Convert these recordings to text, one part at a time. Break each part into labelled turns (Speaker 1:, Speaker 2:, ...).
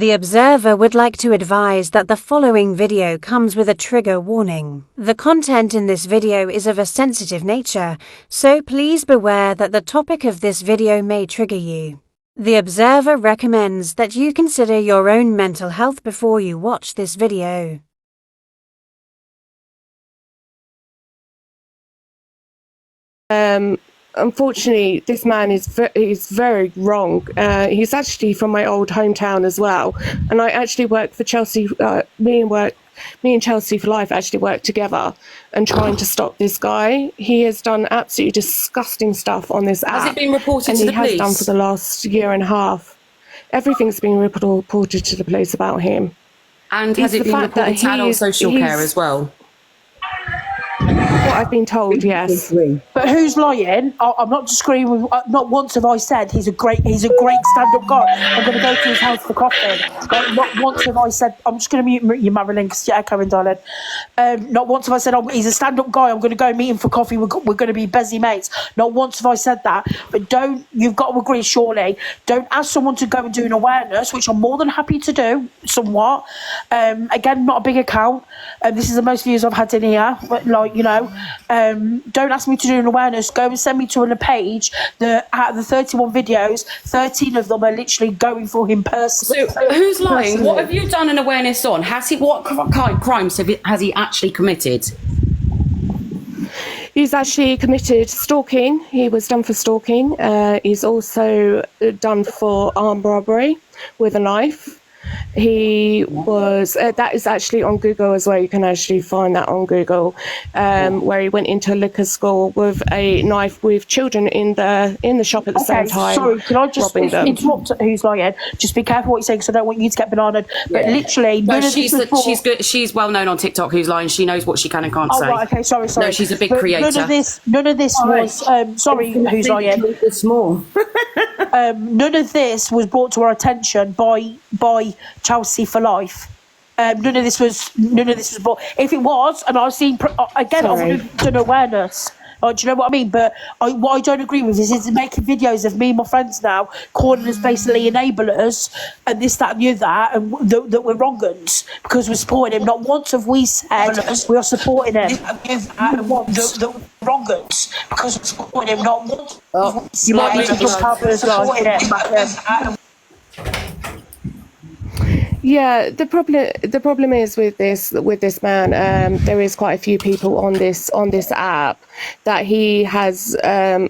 Speaker 1: The Observer would like to advise that the following video comes with a trigger warning. The content in this video is of a sensitive nature, so please beware that the topic of this video may trigger you. The Observer recommends that you consider your own mental health before you watch this video.
Speaker 2: Unfortunately, this man is very wrong. He's actually from my old hometown as well, and I actually worked for Chelsea. Me and Chelsea for Life actually worked together and trying to stop this guy. He has done absolutely disgusting stuff on this app.
Speaker 3: Has it been reported to the police?
Speaker 2: And he has done for the last year and a half. Everything's been reported to the police about him.
Speaker 3: And has it been reported to adult social care as well?
Speaker 2: What I've been told, yes.
Speaker 4: But who's lying? I'm not disagreeing with. Not once have I said he's a great stand-up guy. I'm going to go to his house for coffee. Like, not once have I said. I'm just going to mute you, Marilyn, because you're echoing, darling. Not once have I said he's a stand-up guy. I'm going to go meet him for coffee. We're going to be busy mates. Not once have I said that. But you've got to agree, surely. Don't ask someone to go and do an awareness, which I'm more than happy to do, somewhat. Again, not a big account. This is the most views I've had in here. But, like, you know. Don't ask me to do an awareness. Go and send me to a page that out of the 31 videos, 13 of them are literally going for him personally.
Speaker 3: So who's lying? What have you done an awareness on? What kind of crimes has he actually committed?
Speaker 2: He's actually committed stalking. He was done for stalking. He's also done for armed robbery with a knife. He was that is actually on Google as well. You can actually find that on Google, where he went into a liquor store with a knife with children in the shop at the same time.
Speaker 4: Sorry, can I just interrupt? Who's lying? Just be careful what you say, because I don't want you to get bananaed. But literally,
Speaker 3: she's well known on TikTok. Who's lying? She knows what she can and can't say.
Speaker 4: Right, okay, sorry.
Speaker 3: No, she's a big creator.
Speaker 4: None of this was. Sorry, who's lying?
Speaker 5: It's more.
Speaker 4: None of this was brought to our attention by Chelsea for Life. None of this was brought. If it was, and I've seen again, I would have done awareness. Do you know what I mean? But what I don't agree with is making videos of me and my friends now calling us basically enablers and this, that, and the other, and that we're wrong uns because we're supporting him. Not once have we said we are supporting him. The wrong uns because we're supporting him. Not once. You might need to supporting him.
Speaker 2: Yeah, the problem is with this man. There is quite a few people on this app that he has. I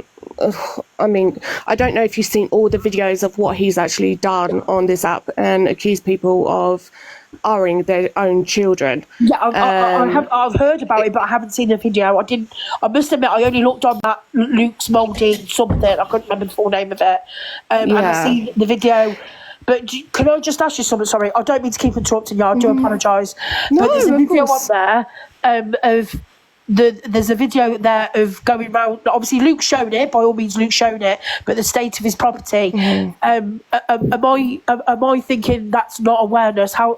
Speaker 2: mean, I don't know if you've seen all the videos of what he's actually done on this app and accused people of R-ing their own children.
Speaker 4: Yeah, I've heard about it, but I haven't seen the video. I must admit, I only looked on that Luke's Mouldy something. I couldn't remember the full name of it. And I've seen the video. But can I just ask you something? Sorry, I don't mean to keep interrupting you. I do apologise.
Speaker 2: No,
Speaker 4: but there's a video on there there's a video there of going round. Obviously, Luke showed it. By all means, Luke showed it. But the state of his property. Am I thinking that's not awareness? How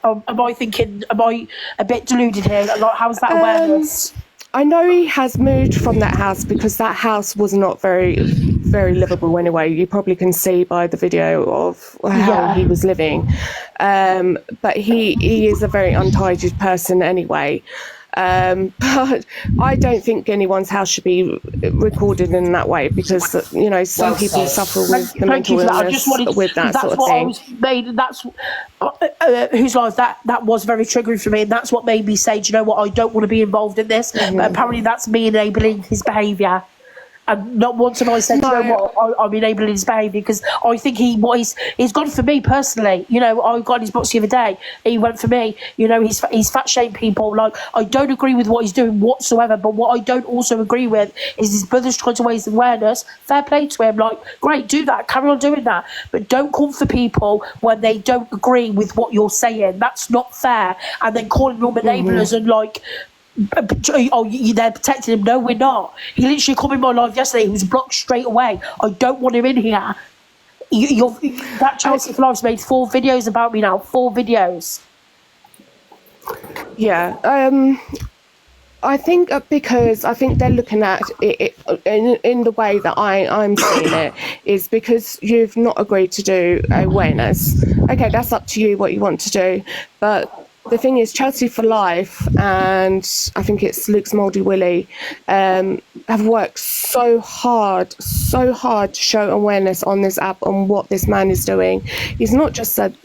Speaker 4: am I thinking? Am I a bit deluded here? Like, how's that awareness?
Speaker 2: I know he has moved from that house because that house was not very livable anyway. You probably can see by the video of how he was living. But he is a very untidy person anyway. But I don't think anyone's house should be recorded in that way because, you know, some people suffer with the mental illness with that sort of thing.
Speaker 4: That's whose life that was very triggering for me, and that's what made me say, do you know what, I don't want to be involved in this. But apparently that's me enabling his behaviour. And not once have I said, you know what, I'm enabling his behaviour, because I think he's gone for me personally. You know, I got in his box the other day. He went for me. You know, he's fat shamed people. Like, I don't agree with what he's doing whatsoever. But what I don't also agree with is his brother's trying to raise awareness. Fair play to him. Like, great, do that. Carry on doing that. But don't come for people when they don't agree with what you're saying. That's not fair. And then calling them enablers and like, oh, they're protecting him. No, we're not. He literally come in my life yesterday. He was blocked straight away. I don't want him in here. That Chelsea for Life's made 4 videos about me now. 4 videos.
Speaker 2: Yeah. I think because I think they're looking at it in the way that I'm seeing it is because you've not agreed to do awareness. Okay, that's up to you what you want to do, but the thing is, Chelsea for Life and I think it's Luke's Mouldy Willie have worked so hard to show awareness on this app on what this man is doing. He's not just said,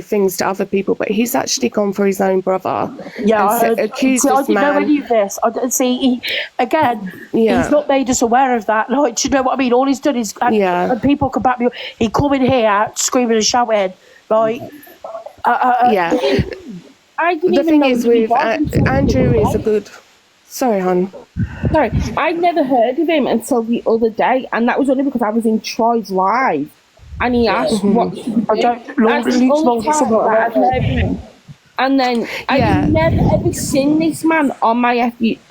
Speaker 2: things to other people, but he's actually gone for his own brother.
Speaker 4: Yeah,
Speaker 2: and accused
Speaker 4: I
Speaker 2: this
Speaker 4: didn't know
Speaker 2: man.
Speaker 4: any of this. I didn't see.
Speaker 2: Yeah.
Speaker 4: He's not made us aware of that. Like, do you know what I mean? All he's done is, and people come back. He come in here screaming and shouting, like,
Speaker 2: Yeah.
Speaker 5: I didn't
Speaker 2: The
Speaker 5: even
Speaker 2: thing
Speaker 5: know
Speaker 2: is
Speaker 5: who he
Speaker 2: with
Speaker 5: was until
Speaker 2: Andrew
Speaker 5: the
Speaker 2: is
Speaker 5: other
Speaker 2: a good. Sorry, hon.
Speaker 5: day. Sorry, I'd never heard of him until the other day, and that was only because I was in Troy's live, and he asked what should we do.
Speaker 4: I don't.
Speaker 5: That's
Speaker 4: Lord,
Speaker 5: the
Speaker 4: Luke's
Speaker 5: only
Speaker 4: Mouldy
Speaker 5: time
Speaker 4: something
Speaker 5: that
Speaker 4: like
Speaker 5: I've
Speaker 4: that.
Speaker 5: heard of him. And then
Speaker 2: Yeah.
Speaker 5: I've never ever seen this man on my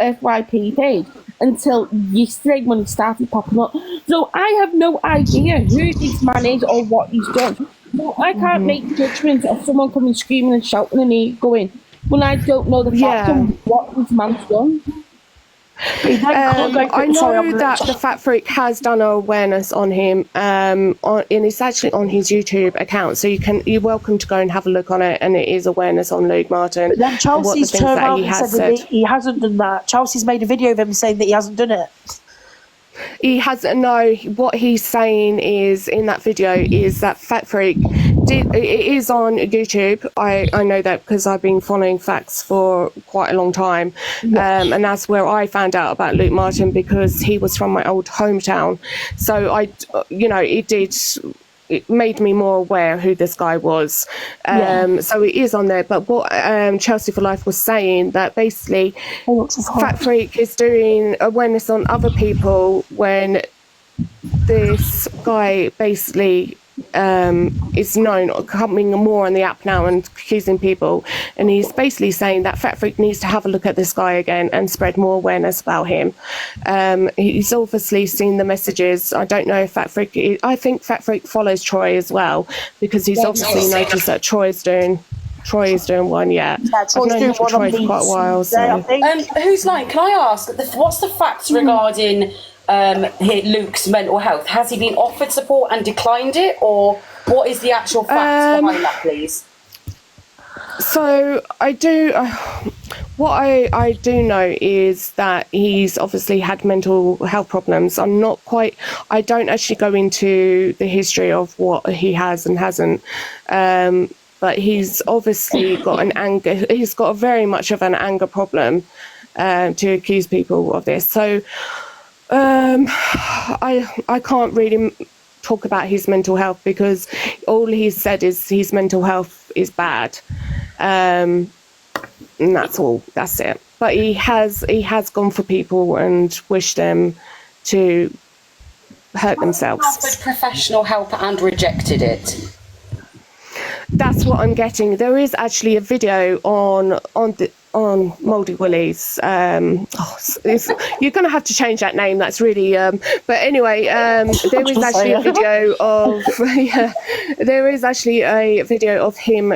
Speaker 5: FYP page until yesterday when he started popping up. So I have no idea who this man is or what he's done. So I can't make judgments of someone coming screaming and shouting and me going, when I don't know the facts
Speaker 2: Yeah.
Speaker 5: of what this man's done.
Speaker 2: I know that the Fat Freak has done an awareness on him, and it's actually on his YouTube account. So you're welcome to go and have a look on it. And it is awareness on Luke Martin.
Speaker 4: Then Chelsea's
Speaker 2: and what the things
Speaker 4: turned
Speaker 2: that
Speaker 4: around
Speaker 2: he
Speaker 4: and
Speaker 2: has
Speaker 4: said that
Speaker 2: said.
Speaker 4: he hasn't done that. Chelsea's made a video of him saying that he hasn't done it.
Speaker 2: He has no. What he's saying is in that video is that Fat Freak it is on YouTube. I know that because I've been following facts for quite a long time, and that's where I found out about Luke Martin because he was from my old hometown. So it made me more aware who this guy was. So it is on there. But what Chelsea for Life was saying that basically Fat Freak is doing awareness on other people when this guy basically is known coming more on the app now and accusing people, and he's basically saying that Fat Freak needs to have a look at this guy again and spread more awareness about him. He's obviously seen the messages. I don't know if Fat Freak I think Fat Freak follows Troy as well because he's obviously noticed that Troy is doing one. I've known Troy for quite a while. So
Speaker 3: Who's like? Can I ask? What's the facts regarding Luke's mental health? Has he been offered support and declined it, or what is the actual facts behind that, please?
Speaker 2: So I do. What I do know is that he's obviously had mental health problems. I don't actually go into the history of what he has and hasn't. But he's obviously got he's got very much of an anger problem to accuse people of this. So I can't really talk about his mental health because all he's said is his mental health is bad. And that's all. That's it. But he has gone for people and wished them to hurt themselves.
Speaker 3: Offered professional help and rejected it.
Speaker 2: That's what I'm getting. There is actually a video on Mouldy Willie's. You're going to have to change that name. That's really. But anyway, there is actually a video of. There is actually a video of him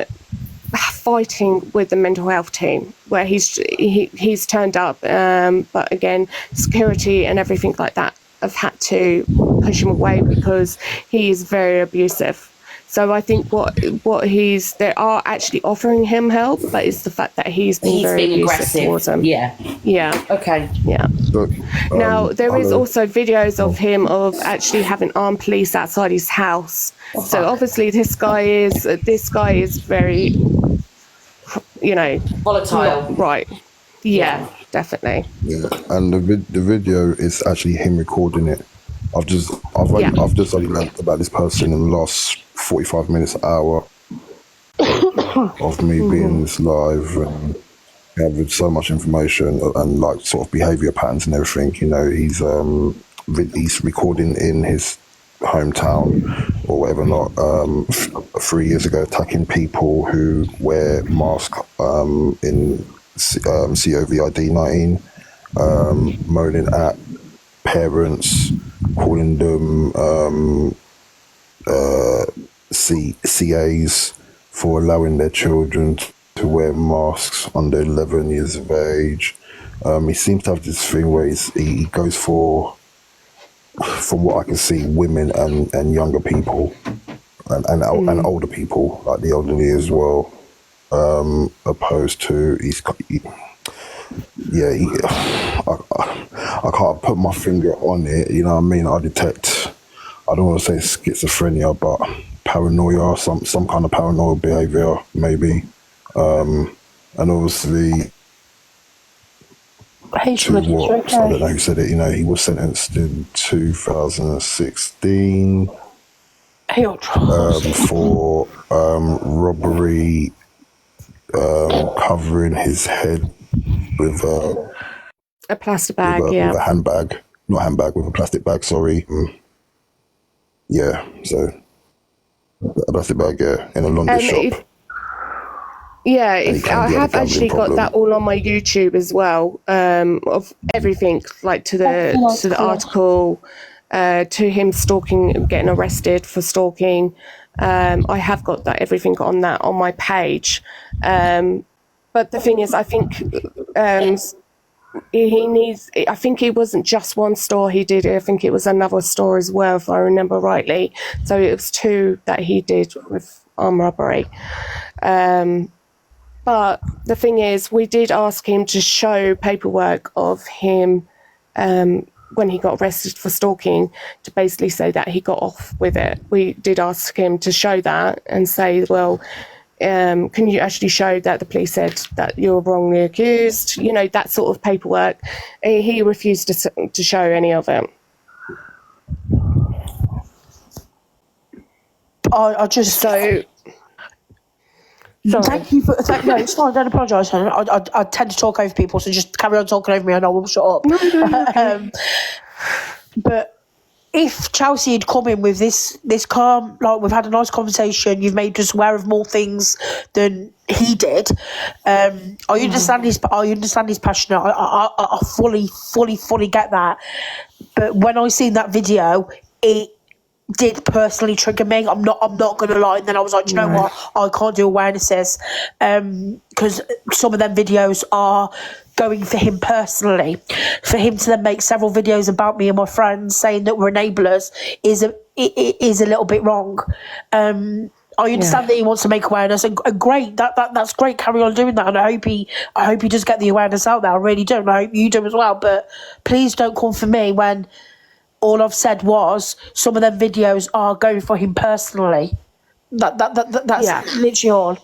Speaker 2: fighting with the mental health team where he's turned up. But again, security and everything like that have had to push him away because he is very abusive. So I think they are actually offering him help, but it's the fact that he's been very aggressive towards them.
Speaker 3: Yeah. Okay.
Speaker 2: Yeah.
Speaker 6: But,
Speaker 2: Now there is also videos of him of actually having armed police outside his house. So obviously this guy is very,
Speaker 3: volatile.
Speaker 2: Right. Yeah, definitely.
Speaker 6: yeah, and the video is actually him recording it. I've just only learned about this person in the last 45 minutes, hour of me being in this live and having so much information and like sort of behaviour patterns and everything. He's recording in his hometown or whatever not 3 years ago, attacking people who wear masks in COVID-19, moaning at parents, calling them CAs for allowing their children to wear masks under 11 years of age, He seems to have this thing where he goes for, from what I can see, women and younger people and older people, like the elderly as well. Opposed to I can't put my finger on it. You know what I mean? I detect, I don't want to say schizophrenia, but paranoia, some kind of paranoid behavior, maybe. And obviously,
Speaker 4: Hey,
Speaker 6: to what, I don't know who said it, you know, he was sentenced in 2016 for robbery, covering his head with
Speaker 2: A plastic bag,
Speaker 6: with a handbag, not handbag, with a plastic bag, sorry. Yeah, so a plastic bag, in a laundry shop.
Speaker 2: I have actually got that all on my YouTube as well, of everything, like to the article, to him stalking, getting arrested for stalking. I have got that everything on my page. But the thing is, I think I think it wasn't just one store he did it. I think it was another store as well, if I remember rightly. So it was 2 that he did with armed robbery. But the thing is, we did ask him to show paperwork of him when he got arrested for stalking, to basically say that he got off with it. We did ask him to show that and say, well, can you actually show that the police said that you're wrongly accused? You know, that sort of paperwork. He refused to show any of it.
Speaker 4: I just
Speaker 2: so. Sorry.
Speaker 4: Thank you for. No, it's fine. Don't apologise. I tend to talk over people, so just carry on talking over me, and I will shut up.
Speaker 2: No, okay.
Speaker 4: But if Chelsea had come in with this calm, like, we've had a nice conversation, you've made us aware of more things than he did. I understand his passion. I fully get that. But when I seen that video, it did personally trigger me. I'm not gonna lie. And then I was like, you know what? I can't do awarenesses because some of them videos are going for him personally. For him to then make several videos about me and my friends saying that we're enablers is a little bit wrong. I understand that he wants to make awareness, and great. That's great. Carry on doing that, and I hope he does get the awareness out there. I really do, and I hope you do as well. But please don't come for me when all I've said was some of them videos are going for him personally. That's literally all.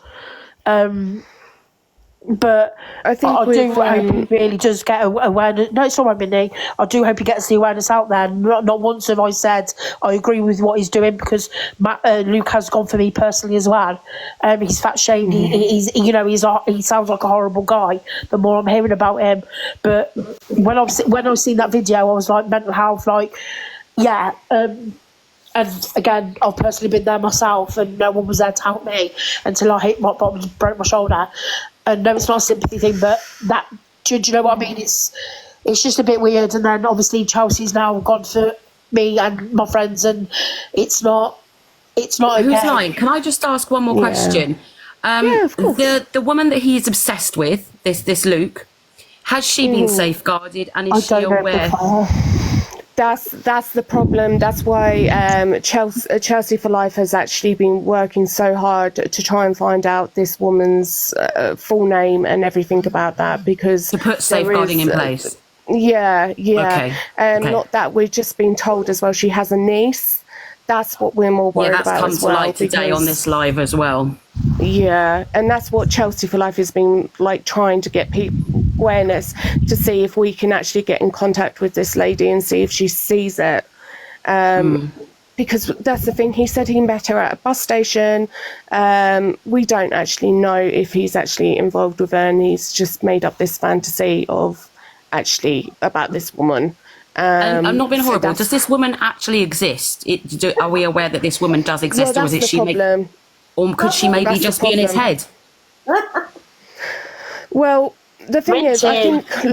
Speaker 4: But I do hope he really does get awareness. No, it's all right, Minnie. I do hope he gets the awareness out there. Not once have I said I agree with what he's doing, because Luke has gone for me personally as well. He's fat shamed. He sounds like a horrible guy. The more I'm hearing about him, but when I've seen that video, I was like, mental health, like, yeah. And again, I've personally been there myself, and no one was there to help me until I hit rock bottom and broke my shoulder. And no, it's not a sympathy thing, but that, do you know what I mean? It's just a bit weird. And then obviously Chelsea's now gone for me and my friends, and it's not okay.
Speaker 3: Who's lying? Can I just ask one more question?
Speaker 2: Yeah, of course.
Speaker 3: The woman that he's obsessed with, this Luke, has she been safeguarded, and is she aware?
Speaker 2: That's the problem. That's why Chelsea for Life has actually been working so hard to try and find out this woman's full name and everything about that, because
Speaker 3: to put safeguarding in place.
Speaker 2: Yeah.
Speaker 3: Okay.
Speaker 2: Not that, we've just been told as well she has a niece. That's what we're more worried about as well.
Speaker 3: Yeah, that's come to light today on this live as well.
Speaker 2: Yeah, and that's what Chelsea for Life has been like, trying to get people awareness to see if we can actually get in contact with this lady and see if she sees it. Because that's the thing, he said he met her at a bus station. We don't actually know if he's actually involved with her, and he's just made up this fantasy of actually about this woman.
Speaker 3: And I'm not being horrible. Does this woman actually exist? Are we aware that this woman does exist, or is it she? Or could she maybe just be in his head?
Speaker 2: Well, the thing is, I think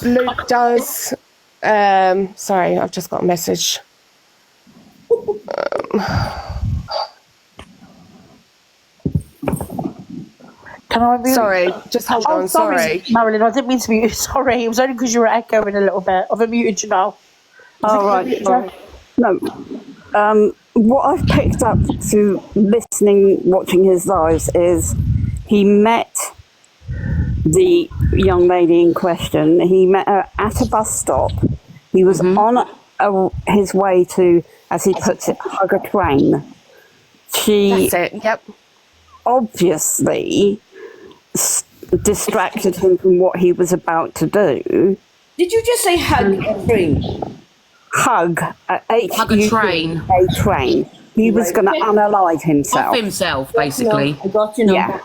Speaker 2: Luke does. Sorry, I've just got a message.
Speaker 4: Can I mute?
Speaker 2: Sorry, just hold on. Sorry.
Speaker 4: Marilyn, I didn't mean to mute you. Sorry, it was only because you were echoing a little bit. I've unmuted you now.
Speaker 7: Oh, right. Sorry. No. What I've picked up through listening, watching his lives is he met the young lady in question. He met her at a bus stop. He was on his way to, as he puts it, hug a train. She
Speaker 2: That's it. Yep.
Speaker 7: obviously distracted him from what he was about to do.
Speaker 5: Did you just say hug a train?
Speaker 7: Hug a
Speaker 3: train.
Speaker 7: A train. He was going to unalive himself.
Speaker 3: Off himself, basically.
Speaker 5: I got you.
Speaker 7: Yeah.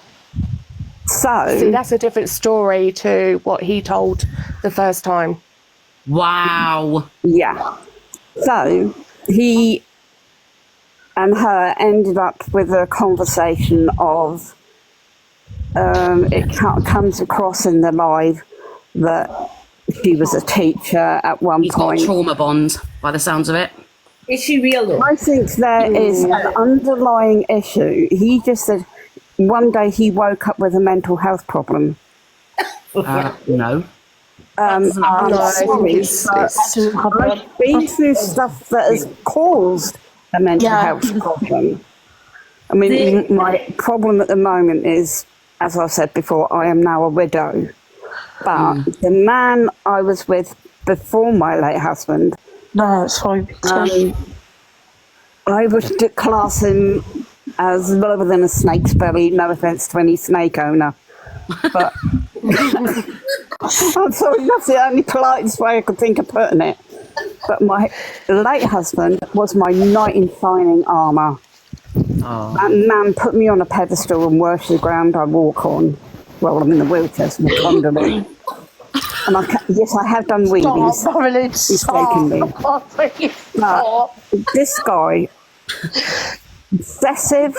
Speaker 7: So
Speaker 2: See, that's a different story to what he told the first time.
Speaker 3: Wow.
Speaker 7: yeah. So he and her ended up with a conversation of it comes across in the live that she was a teacher at one
Speaker 3: He's got
Speaker 7: point.
Speaker 3: a trauma bond, by the sounds of it.
Speaker 5: Is she real though?
Speaker 7: I think there is an underlying issue. He just said one day he woke up with a mental health problem.
Speaker 3: No.
Speaker 7: I'm
Speaker 2: I
Speaker 7: sorry,
Speaker 2: think it's-
Speaker 7: but I've been through stuff that has caused a mental health problem. I mean, my problem at the moment is, as I've said before, I am now a widow. But the man I was with before my late husband,
Speaker 4: No, it's fine.
Speaker 7: I would class him as lower than a snake's belly. No offence to any snake owner, but I'm sorry, that's the only politest way I could think of putting it. But my late husband was my knight in shining armour. That man put me on a pedestal and worshipped the ground I walk on. Well, I'm in the wheelchair, so I'm condemning. And yes, I have done wheelies.
Speaker 4: Stop, Marilyn,
Speaker 7: Mistakenly.
Speaker 4: Stop.
Speaker 7: This guy, obsessive,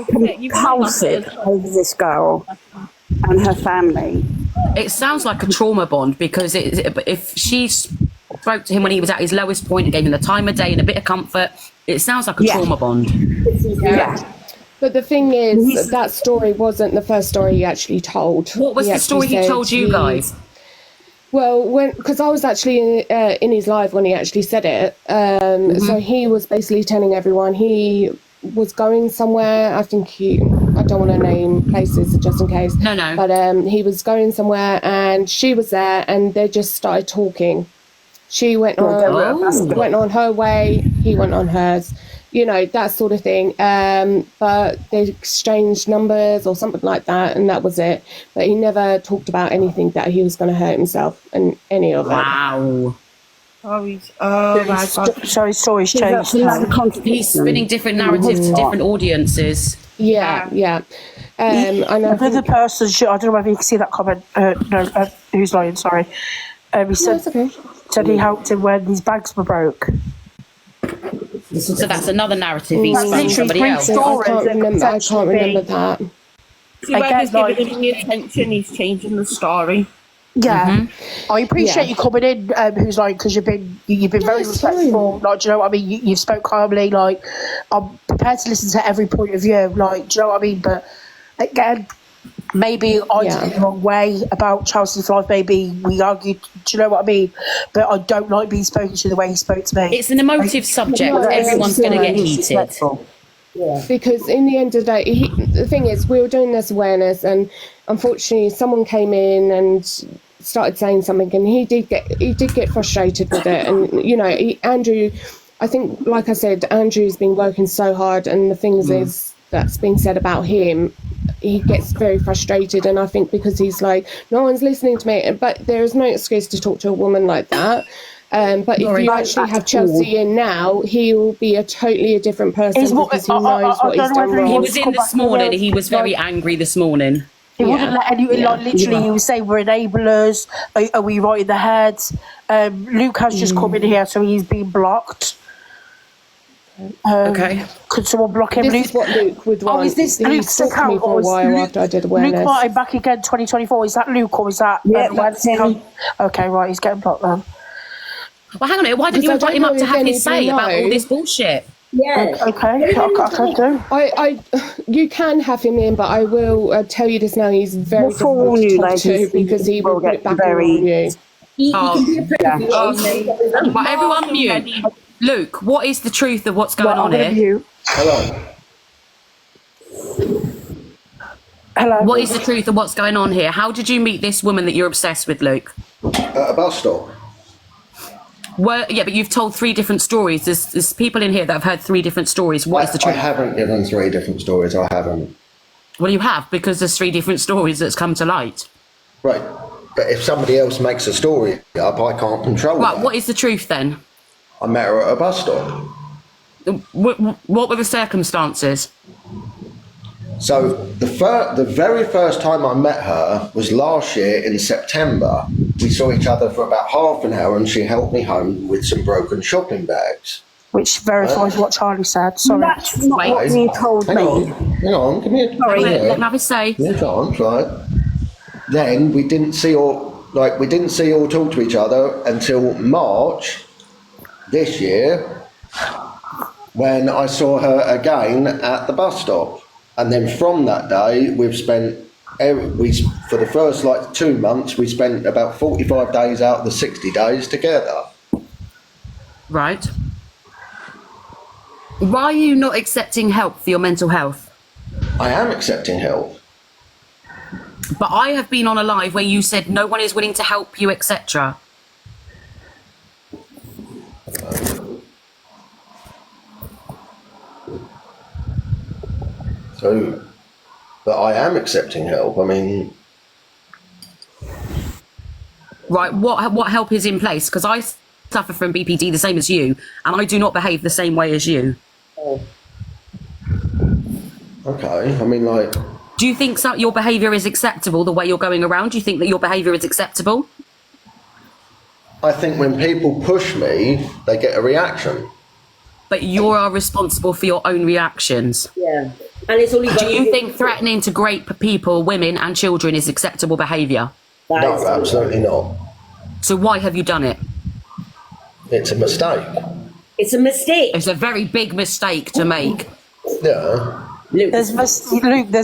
Speaker 7: compulsive over this girl and her family.
Speaker 3: It sounds like a trauma bond because if she spoke to him when he was at his lowest point and gave him the time of day and a bit of comfort, it sounds like a trauma bond.
Speaker 7: Yeah.
Speaker 2: But the thing is, that story wasn't the first story he actually told.
Speaker 3: What was the story he told you guys?
Speaker 2: Well, because I was actually in his live when he actually said it. So he was basically telling everyone he was going somewhere. I think I don't want to name places just in case.
Speaker 3: No.
Speaker 2: But he was going somewhere and she was there and they just started talking. She went on her way, he went on hers. You know, that sort of thing. But they exchanged numbers or something like that, and that was it. But he never talked about anything that he was going to hurt himself and any of it.
Speaker 3: Wow.
Speaker 4: Sorry, story's changed.
Speaker 3: He's spinning different narratives to different audiences.
Speaker 2: Yeah. I know.
Speaker 4: Another person, I don't know whether you can see that comment. Who's lying? Sorry. He said he helped him when his bags were broke.
Speaker 3: So that's another narrative he's spun somebody else.
Speaker 2: I can't remember that.
Speaker 5: See, when he's giving him the attention, he's changing the story.
Speaker 4: Yeah, I appreciate you coming in. Who's like, because you've been very respectful. Like, do you know what I mean? You've spoke calmly. Like, I'm prepared to listen to every point of view. Like, do you know what I mean? But again, maybe I did it the wrong way about Chelsea's life. Maybe we argued. Do you know what I mean? But I don't like being spoken to the way he spoke to me.
Speaker 3: It's an emotive subject. Everyone's going to get heated.
Speaker 2: Yeah. Because in the end of the day, the thing is, we were doing this awareness, and unfortunately, someone came in and started saying something, and he did get frustrated with it. And you know, Andrew, I think, like I said, Andrew's been working so hard, and the things is that's been said about him, he gets very frustrated. And I think because he's like, no one's listening to me, but there is no excuse to talk to a woman like that. But if you actually have Chelsea in now, he will be a different person because he knows what he's done wrong.
Speaker 3: He was in this morning. He was very angry this morning.
Speaker 4: He wouldn't let anyone, like, literally, he would say, we're enablers, are we right in the head? Luke has just come in here, so he's been blocked.
Speaker 3: Okay.
Speaker 4: Could someone block him?
Speaker 2: This is what Luke would want.
Speaker 4: Oh, is this Luke's account?
Speaker 2: For a while after I did awareness.
Speaker 4: Luke Martin back again 2024. Is that Luke or is that...
Speaker 7: that's him.
Speaker 4: Okay, right, he's getting blocked then.
Speaker 3: Well, hang on a minute. Why didn't you invite him up to have his say about all this bullshit?
Speaker 5: Yeah.
Speaker 4: Okay, I can do.
Speaker 2: You can have him in, but I will tell you this now. He's very
Speaker 7: We'll forewarn
Speaker 2: difficult to
Speaker 7: you,
Speaker 2: talk to
Speaker 7: ladies.
Speaker 2: because he will put it back on you.
Speaker 5: He can be a prick if he wants.
Speaker 3: But everyone mute. Luke, what is the truth of what's going on
Speaker 4: I'm gonna
Speaker 3: here?
Speaker 4: mute.
Speaker 6: Hello.
Speaker 4: Hello.
Speaker 3: What is the truth of what's going on here? How did you meet this woman that you're obsessed with, Luke?
Speaker 6: At a bus stop.
Speaker 3: Yeah, but you've told 3 different stories. There's people in here that have heard 3 different stories. What is the
Speaker 6: I
Speaker 3: truth?
Speaker 6: haven't given 3 different stories. I haven't.
Speaker 3: Well, you have, because there's 3 different stories that's come to light.
Speaker 6: Right. But if somebody else makes a story up, I can't control
Speaker 3: Right,
Speaker 6: that.
Speaker 3: what is the truth then?
Speaker 6: I met her at a bus stop.
Speaker 3: What were the circumstances?
Speaker 6: So the very first time I met her was last year in September. We saw each other for about half an hour and she helped me home with some broken shopping bags.
Speaker 4: Which verifies what Charlie said. Sorry.
Speaker 7: That's not
Speaker 3: Wait.
Speaker 7: what you told
Speaker 6: Hang
Speaker 7: me.
Speaker 6: on, give me a
Speaker 7: Sorry.
Speaker 3: Let me have a say.
Speaker 6: Give me a chance, right? Then we didn't see or talk to each other until March this year when I saw her again at the bus stop. And then from that day, we've spent, for the first 2 months, we spent about 45 days out of the 60 days together.
Speaker 3: Right. Why are you not accepting help for your mental health?
Speaker 6: I am accepting help.
Speaker 3: But I have been on a live where you said no one is willing to help you, etc.
Speaker 6: So, but I am accepting help. I mean,
Speaker 3: Right, what help is in place? Because I suffer from BPD the same as you, and I do not behave the same way as you.
Speaker 6: okay. I mean,
Speaker 3: Do you think your behaviour is acceptable, the way you're going around? Do you think that your behaviour is acceptable?
Speaker 6: I think when people push me, they get a reaction.
Speaker 3: But you are responsible for your own reactions.
Speaker 5: Yeah. And it's only.
Speaker 3: Do you think threatening to rape people, women and children is acceptable behaviour?
Speaker 6: No, absolutely not.
Speaker 3: So why have you done it?
Speaker 6: It's a mistake.
Speaker 5: It's a mistake.
Speaker 3: It's a very big mistake to make.
Speaker 6: Yeah.
Speaker 5: Luke.
Speaker 4: There's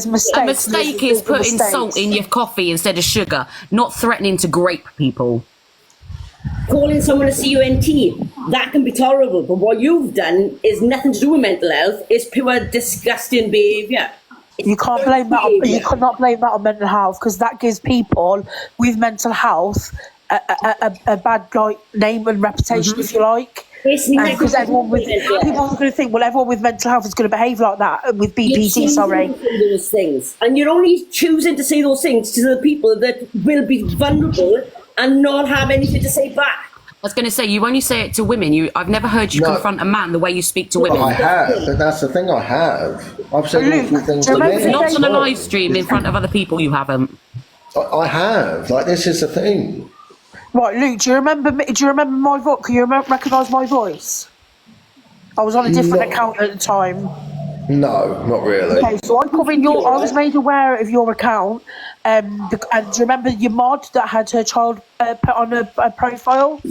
Speaker 4: mistakes.
Speaker 3: A mistake is putting salt in your coffee instead of sugar, not threatening to grape people.
Speaker 5: Calling someone a CUNT, that can be tolerable, but what you've done is nothing to do with mental health. It's pure disgusting behaviour.
Speaker 4: You can't blame that. You cannot blame that on mental health because that gives people with mental health a bad name and reputation, if you like. Because everyone with people are going to think, well, everyone with mental health is going to behave like that with BPD. Sorry.
Speaker 5: Those things, and you're only choosing to say those things to the people that will be vulnerable and not have anything to say back.
Speaker 3: I was going to say, you only say it to women. I've never heard you confront a man the way you speak to women.
Speaker 6: I have, but that's the thing I have. I've said awful things to men.
Speaker 3: Not on a live stream in front of other people, you haven't.
Speaker 6: I have. This is the thing.
Speaker 4: Right, Luke, do you remember me? Do you remember my voice? Can you recognise my voice? I was on a different account at the time.
Speaker 6: No, not really.
Speaker 4: Okay, so I was made aware of your account, and do you remember your mod that had her child put on a profile?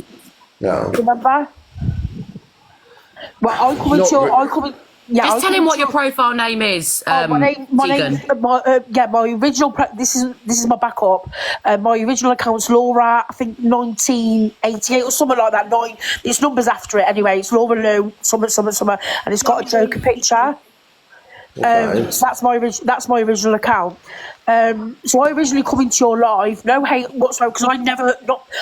Speaker 6: No.
Speaker 4: Do you remember? Well, I come in. Yeah,
Speaker 3: just tell him what your profile name is.
Speaker 4: My name, my original. This is my backup. My original account's Laura. I think 1988 or something like that. It's numbers after it anyway. It's Laura Lou. Summer, and it's got a Joker picture.
Speaker 6: Okay.
Speaker 4: So that's my original account. So I originally come into your live, no hate whatsoever, because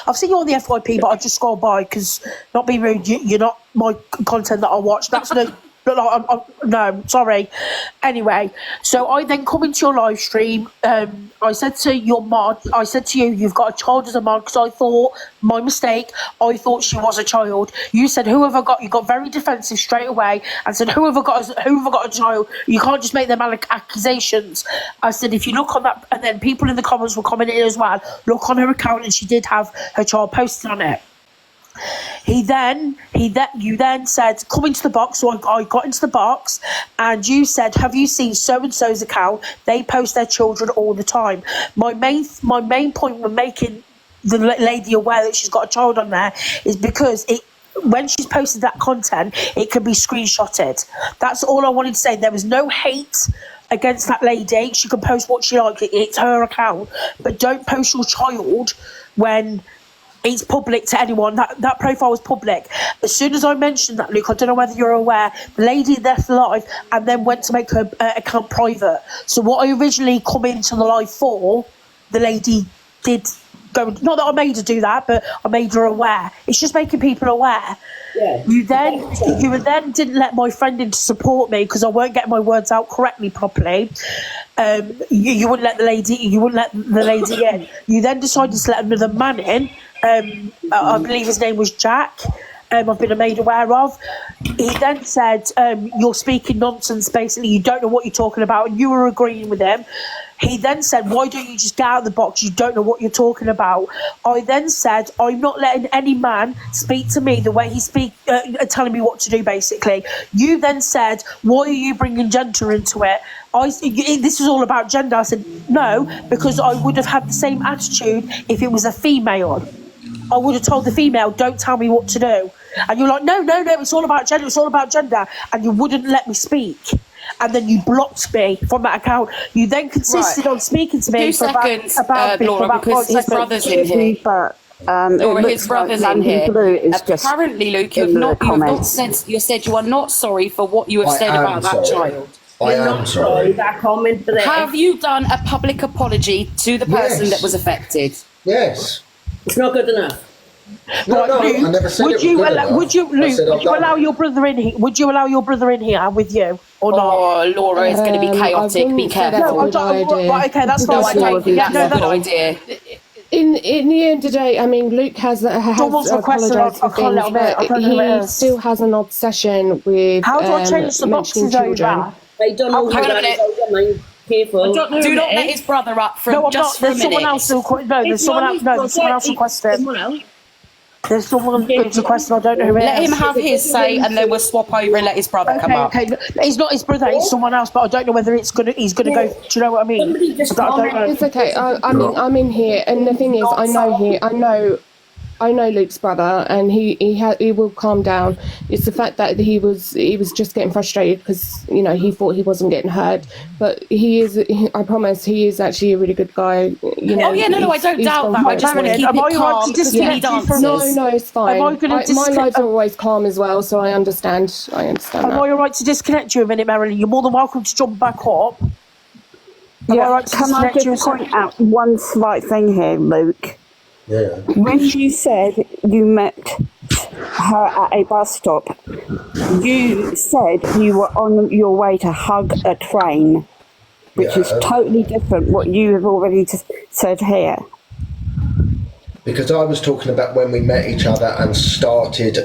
Speaker 4: I've seen you on the FYP, but I just scrolled by because, not being rude, you're not my content that I watch. That's no, sorry. Anyway, so I then come into your live stream. I said to your mod, I said to you, you've got a child as a mod, because I thought, my mistake, I thought she was a child. You said, you got very defensive straight away and said, whoever got a child, you can't just make them accusations. I said, if you look on that, and then people in the comments were commenting as well, look on her account and she did have her child posted on it. You then said, come into the box. So I got into the box and you said, have you seen so-and-so's account? They post their children all the time. My main point when making the lady aware that she's got a child on there is because when she's posted that content, it can be screenshotted. That's all I wanted to say. There was no hate against that lady. She can post what she likes. It's her account. But don't post your child when it's public to anyone. That profile was public. As soon as I mentioned that, Luke, I don't know whether you're aware, the lady left the live and then went to make her account private. So what I originally come into the live for, the lady did go. Not that I made her do that, but I made her aware. It's just making people aware.
Speaker 3: Yeah.
Speaker 4: You then didn't let my friend in to support me because I weren't getting my words out correctly properly. You wouldn't let the lady in. You then decided to let another man in. I believe his name was Jack. I've been made aware of. He then said, you're speaking nonsense, basically, you don't know what you're talking about, and you were agreeing with him. He then said, why don't you just get out of the box, you don't know what you're talking about. I then said, I'm not letting any man speak to me the way he telling me what to do, basically. You then said, why are you bringing gender into it? This is all about gender. I said, no, because I would have had the same attitude if it was a female. I would have told the female, don't tell me what to do. And you're like, no, it's all about gender, it's all about gender. And you wouldn't let me speak. And then you blocked me from that account. You then consisted on speaking to me for about
Speaker 3: Laura, because his brother's in here.
Speaker 7: But
Speaker 3: Or his brother's in here. Apparently, Luke, you said you are not sorry for what you have said about that child.
Speaker 8: I am sorry.
Speaker 5: That comment there.
Speaker 3: Have you done a public apology to the person that was affected?
Speaker 8: Yes.
Speaker 5: It's not good enough.
Speaker 8: No, Luke, I never said
Speaker 4: would you allow your brother in here? Would you allow your brother in here with you or not?
Speaker 3: Oh, Laura, it's going to be chaotic. Be careful.
Speaker 4: Okay, that's not
Speaker 3: a good idea.
Speaker 2: In the end of the day, I mean, Luke has apologised for things, but he still has an obsession with
Speaker 4: how do I change the boxes
Speaker 2: children.
Speaker 4: over?
Speaker 5: I don't know.
Speaker 3: Hang on a minute.
Speaker 5: Careful.
Speaker 3: Do not let his brother up from just for a minute.
Speaker 4: There's someone else who question. There's someone who's a question. I don't know who it is.
Speaker 3: Let him have his say, and then we'll swap over and let his brother come up.
Speaker 4: Okay, he's not his brother. He's someone else, but I don't know whether he's gonna go. Do you know what I mean? I don't know.
Speaker 2: It's okay. I'm in here, and the thing is, I know Luke's brother, and he will calm down. It's the fact that he was just getting frustrated because he thought he wasn't getting heard, but I promise he is actually a really good guy.
Speaker 3: I don't doubt that. I just want to keep it calm because we need answers.
Speaker 2: No, it's fine. My lives are always calm as well, so I understand.
Speaker 4: Am I all right to disconnect you a minute, Marilyn? You're more than welcome to jump back up.
Speaker 7: Can I just point out one slight thing here, Luke?
Speaker 8: Yeah.
Speaker 7: When you said you met her at a bus stop, you said you were on your way to hug a train, which is totally different what you have already said here.
Speaker 8: Because I was talking about when we met each other and started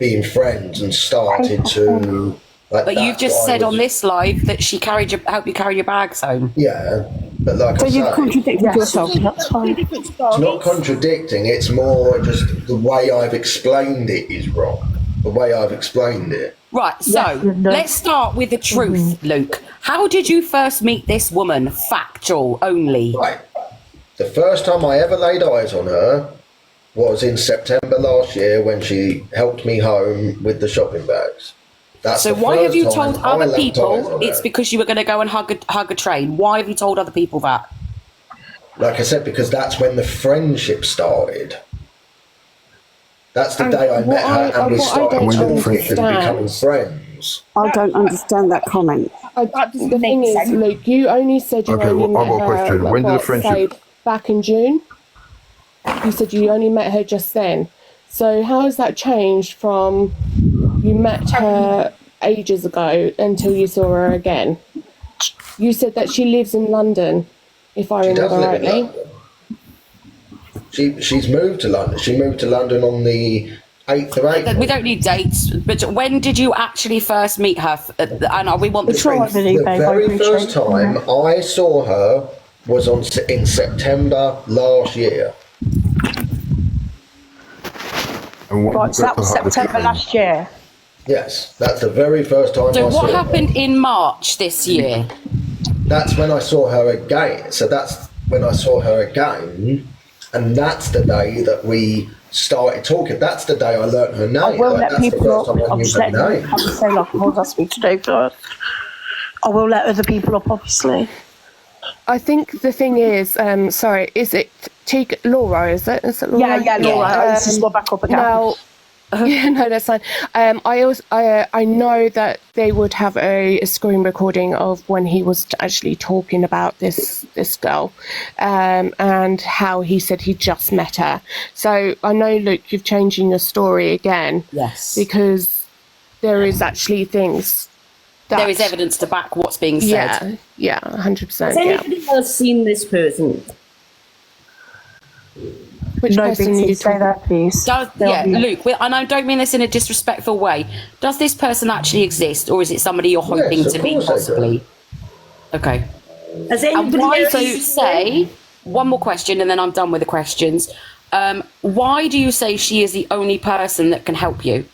Speaker 8: being friends and started to...
Speaker 3: But you've just said on this live that she helped you carry your bags home.
Speaker 8: Yeah, but like
Speaker 7: so
Speaker 8: I say...
Speaker 7: you've contradicted yourself.
Speaker 4: That's fine.
Speaker 8: It's not contradicting, it's more just the way I've explained it is wrong. The way I've explained it.
Speaker 3: Right, so let's start with the truth, Luke. How did you first meet this woman? Factual only.
Speaker 8: Right. The first time I ever laid eyes on her was in September last year when she helped me home with the shopping bags.
Speaker 3: So why have you told other people it's because you were going to go and hug a train? Why have you told other people that?
Speaker 8: Like I said, because that's when the friendship started. That's the day I met her and we started becoming friends.
Speaker 7: I don't understand that comment.
Speaker 2: The thing is, Luke, you only said you only met her
Speaker 6: when did the friendship...
Speaker 2: back in June. You said you only met her just then. So how has that changed from you met her ages ago until you saw her again? You said that she lives in London, if I remember rightly.
Speaker 8: She's moved to London. She moved to London on the 8th of April.
Speaker 3: We don't need dates, but when did you actually first meet her? And we want the truth.
Speaker 8: The very first time I saw her was in September last year.
Speaker 4: Right, so that was September last year.
Speaker 8: Yes, that's the very first time I saw her.
Speaker 3: So what happened in March this year?
Speaker 8: That's when I saw her again. So that's when I saw her again. And that's the day that we started talking. That's the day I learnt her name.
Speaker 4: I will
Speaker 8: Like,
Speaker 4: let
Speaker 8: that's the
Speaker 4: people
Speaker 8: first
Speaker 4: up.
Speaker 8: time I
Speaker 4: I'm
Speaker 8: knew
Speaker 4: just
Speaker 8: her
Speaker 4: letting them
Speaker 8: name.
Speaker 4: come and say like I was asking to do first. I will let other people up, obviously.
Speaker 2: I think the thing is, sorry, is it Laura? Is it Laura?
Speaker 4: Yeah, Laura. This is my back up again.
Speaker 2: Now, yeah, no, that's fine. I know that they would have a screen recording of when he was actually talking about this girl, and how he said he just met her. So I know, Luke, you've changing your story again.
Speaker 3: Yes.
Speaker 2: Because there is actually things.
Speaker 3: There is evidence to back what's being said.
Speaker 2: Yeah, 100%.
Speaker 9: Has anybody else seen this person?
Speaker 2: Which
Speaker 4: No,
Speaker 2: person
Speaker 4: Big
Speaker 2: are you
Speaker 4: Sis, say
Speaker 2: talking?
Speaker 4: that, please.
Speaker 3: Luke, and I don't mean this in a disrespectful way. Does this person actually exist, or is it somebody you're hoping
Speaker 8: Yes,
Speaker 3: to
Speaker 8: of
Speaker 3: meet,
Speaker 8: course they do.
Speaker 3: possibly? Okay.
Speaker 9: Has
Speaker 3: And
Speaker 9: anybody
Speaker 3: why
Speaker 9: else
Speaker 3: do you say, one more question and then I'm done with the questions. Why do you say she is the only person that can help you?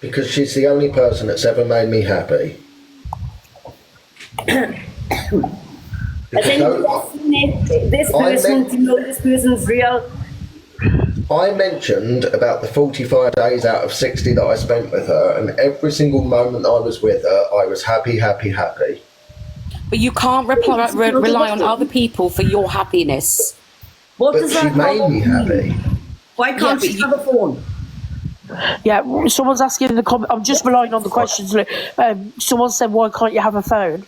Speaker 8: Because she's the only person that's ever made me happy.
Speaker 9: Has
Speaker 8: Because
Speaker 9: anybody else seen this
Speaker 8: I
Speaker 9: person?
Speaker 8: meant-
Speaker 9: Do you know this person's real?
Speaker 8: I mentioned about the 45 days out of 60 that I spent with her, and every single moment I was with her, I was happy, happy, happy.
Speaker 3: But you can't rely on other people for your happiness.
Speaker 9: What
Speaker 8: But
Speaker 9: does
Speaker 8: she
Speaker 9: that
Speaker 8: made
Speaker 9: have?
Speaker 8: me happy.
Speaker 9: Why can't
Speaker 3: but
Speaker 9: she
Speaker 3: you-
Speaker 9: have a phone?
Speaker 4: Yeah, someone's asking in the comment. I'm just relying on the questions. Luke. Someone said, "Why can't you have a phone?"